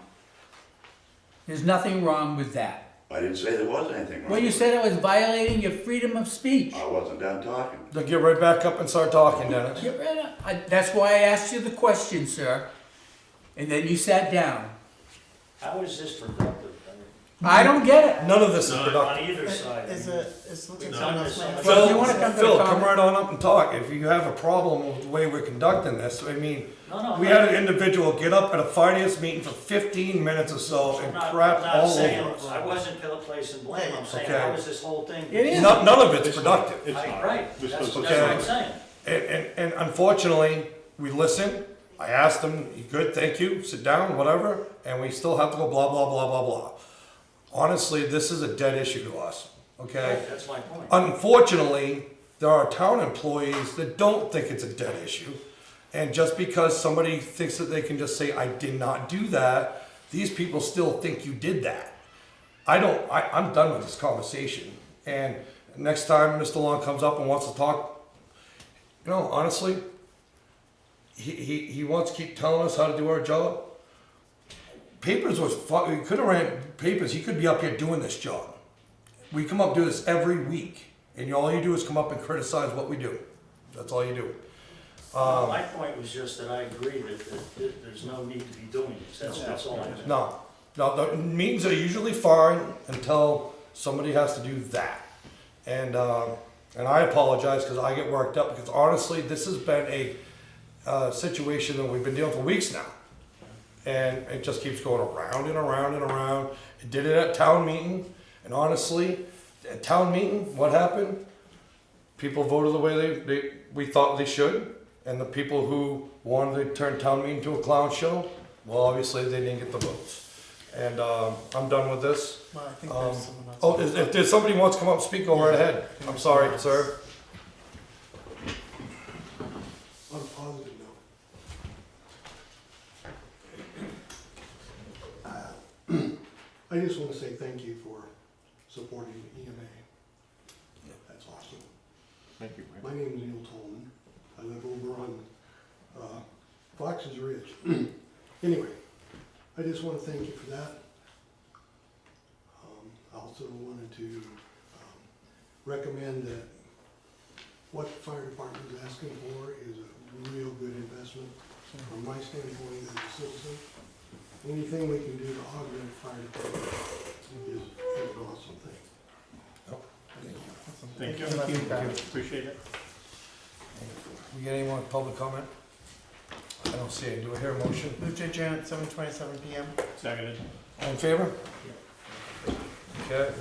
[SPEAKER 8] There's nothing wrong with that.
[SPEAKER 2] I didn't say there was anything wrong.
[SPEAKER 8] Well, you said it was violating your freedom of speech.
[SPEAKER 2] I wasn't done talking.
[SPEAKER 1] Then get right back up and start talking, Dennis.
[SPEAKER 8] Get rid of- That's why I asked you the question, sir. And then you sat down.
[SPEAKER 12] How is this productive?
[SPEAKER 8] I don't get it.
[SPEAKER 1] None of this is
[SPEAKER 12] On
[SPEAKER 1] productive.
[SPEAKER 12] either side.
[SPEAKER 4] It's looking
[SPEAKER 12] It's
[SPEAKER 4] for
[SPEAKER 12] on
[SPEAKER 4] enough
[SPEAKER 12] this-
[SPEAKER 4] minutes.
[SPEAKER 8] Well, if you wanna come to the
[SPEAKER 1] Phil,
[SPEAKER 8] comment-
[SPEAKER 1] come right on up and talk. If you have a problem with the way we're conducting this, I mean,
[SPEAKER 12] No,
[SPEAKER 1] we had an individual get up at a finance meeting for 15 minutes or so and crap all over us.
[SPEAKER 12] I wasn't placing blame, I'm saying,
[SPEAKER 1] Okay.
[SPEAKER 12] how is this whole thing?
[SPEAKER 8] It is.
[SPEAKER 1] None of it's productive.
[SPEAKER 3] It's not.
[SPEAKER 12] Right,
[SPEAKER 3] This
[SPEAKER 12] that's
[SPEAKER 3] is-
[SPEAKER 12] what
[SPEAKER 1] okay.
[SPEAKER 12] I'm saying.
[SPEAKER 1] And unfortunately, we listened. I asked him, "You good, thank you, sit down, whatever," and we still have to go blah, blah, blah, blah, blah. Honestly, this is a dead issue to us, okay?
[SPEAKER 12] That's my point.
[SPEAKER 1] Unfortunately, there are town employees that don't think it's a dead issue. And just because somebody thinks that they can just say, "I did not do that," these people still think you did that. I'm done with this conversation. And next time Mr. Long comes up and wants to talk, you know, honestly, he wants to keep telling us how to do our job. Papers was, he could have ran papers, he could be up here doing this job. We come up and do this every week, and all you do is come up and criticize what we do. That's all you do.
[SPEAKER 12] My point was just that I agree that there's no need to be doing this, that's all I'm saying.
[SPEAKER 1] No, the meetings are usually fine until somebody has to do that. And I apologize because I get worked up because honestly, this has been situation that we've been dealing for weeks now. And it just keeps going around and around and around. It did it at town meeting, and honestly, at town meeting, what happened? People voted the way we thought they should, and the people who wanted to turn town meeting into a clown show, well, obviously they didn't get the votes. And I'm done with this.
[SPEAKER 4] Well, I think there's someone else.
[SPEAKER 1] Oh, if there's somebody who wants to come up and speak, go right ahead. I'm sorry, sir.
[SPEAKER 7] On a positive note, I just want to say thank you for supporting EMA. That's awesome.
[SPEAKER 3] Thank you, Mike.
[SPEAKER 7] My name is Neil Tolman. I live over on Fox's Ridge. Anyway, I just want to thank you for that. I also wanted to recommend that what the fire department is asking for is a real good investment from my standpoint as a citizen. Anything we can do to augment fire department is an awesome thing.
[SPEAKER 3] Thank you.
[SPEAKER 4] Thank you.
[SPEAKER 3] Appreciate it.
[SPEAKER 1] We get any more public comment? I don't see it. Do I hear a motion?
[SPEAKER 4] Move to adjourn at 7:27 PM.
[SPEAKER 3] Seconded.
[SPEAKER 1] All in favor? Okay.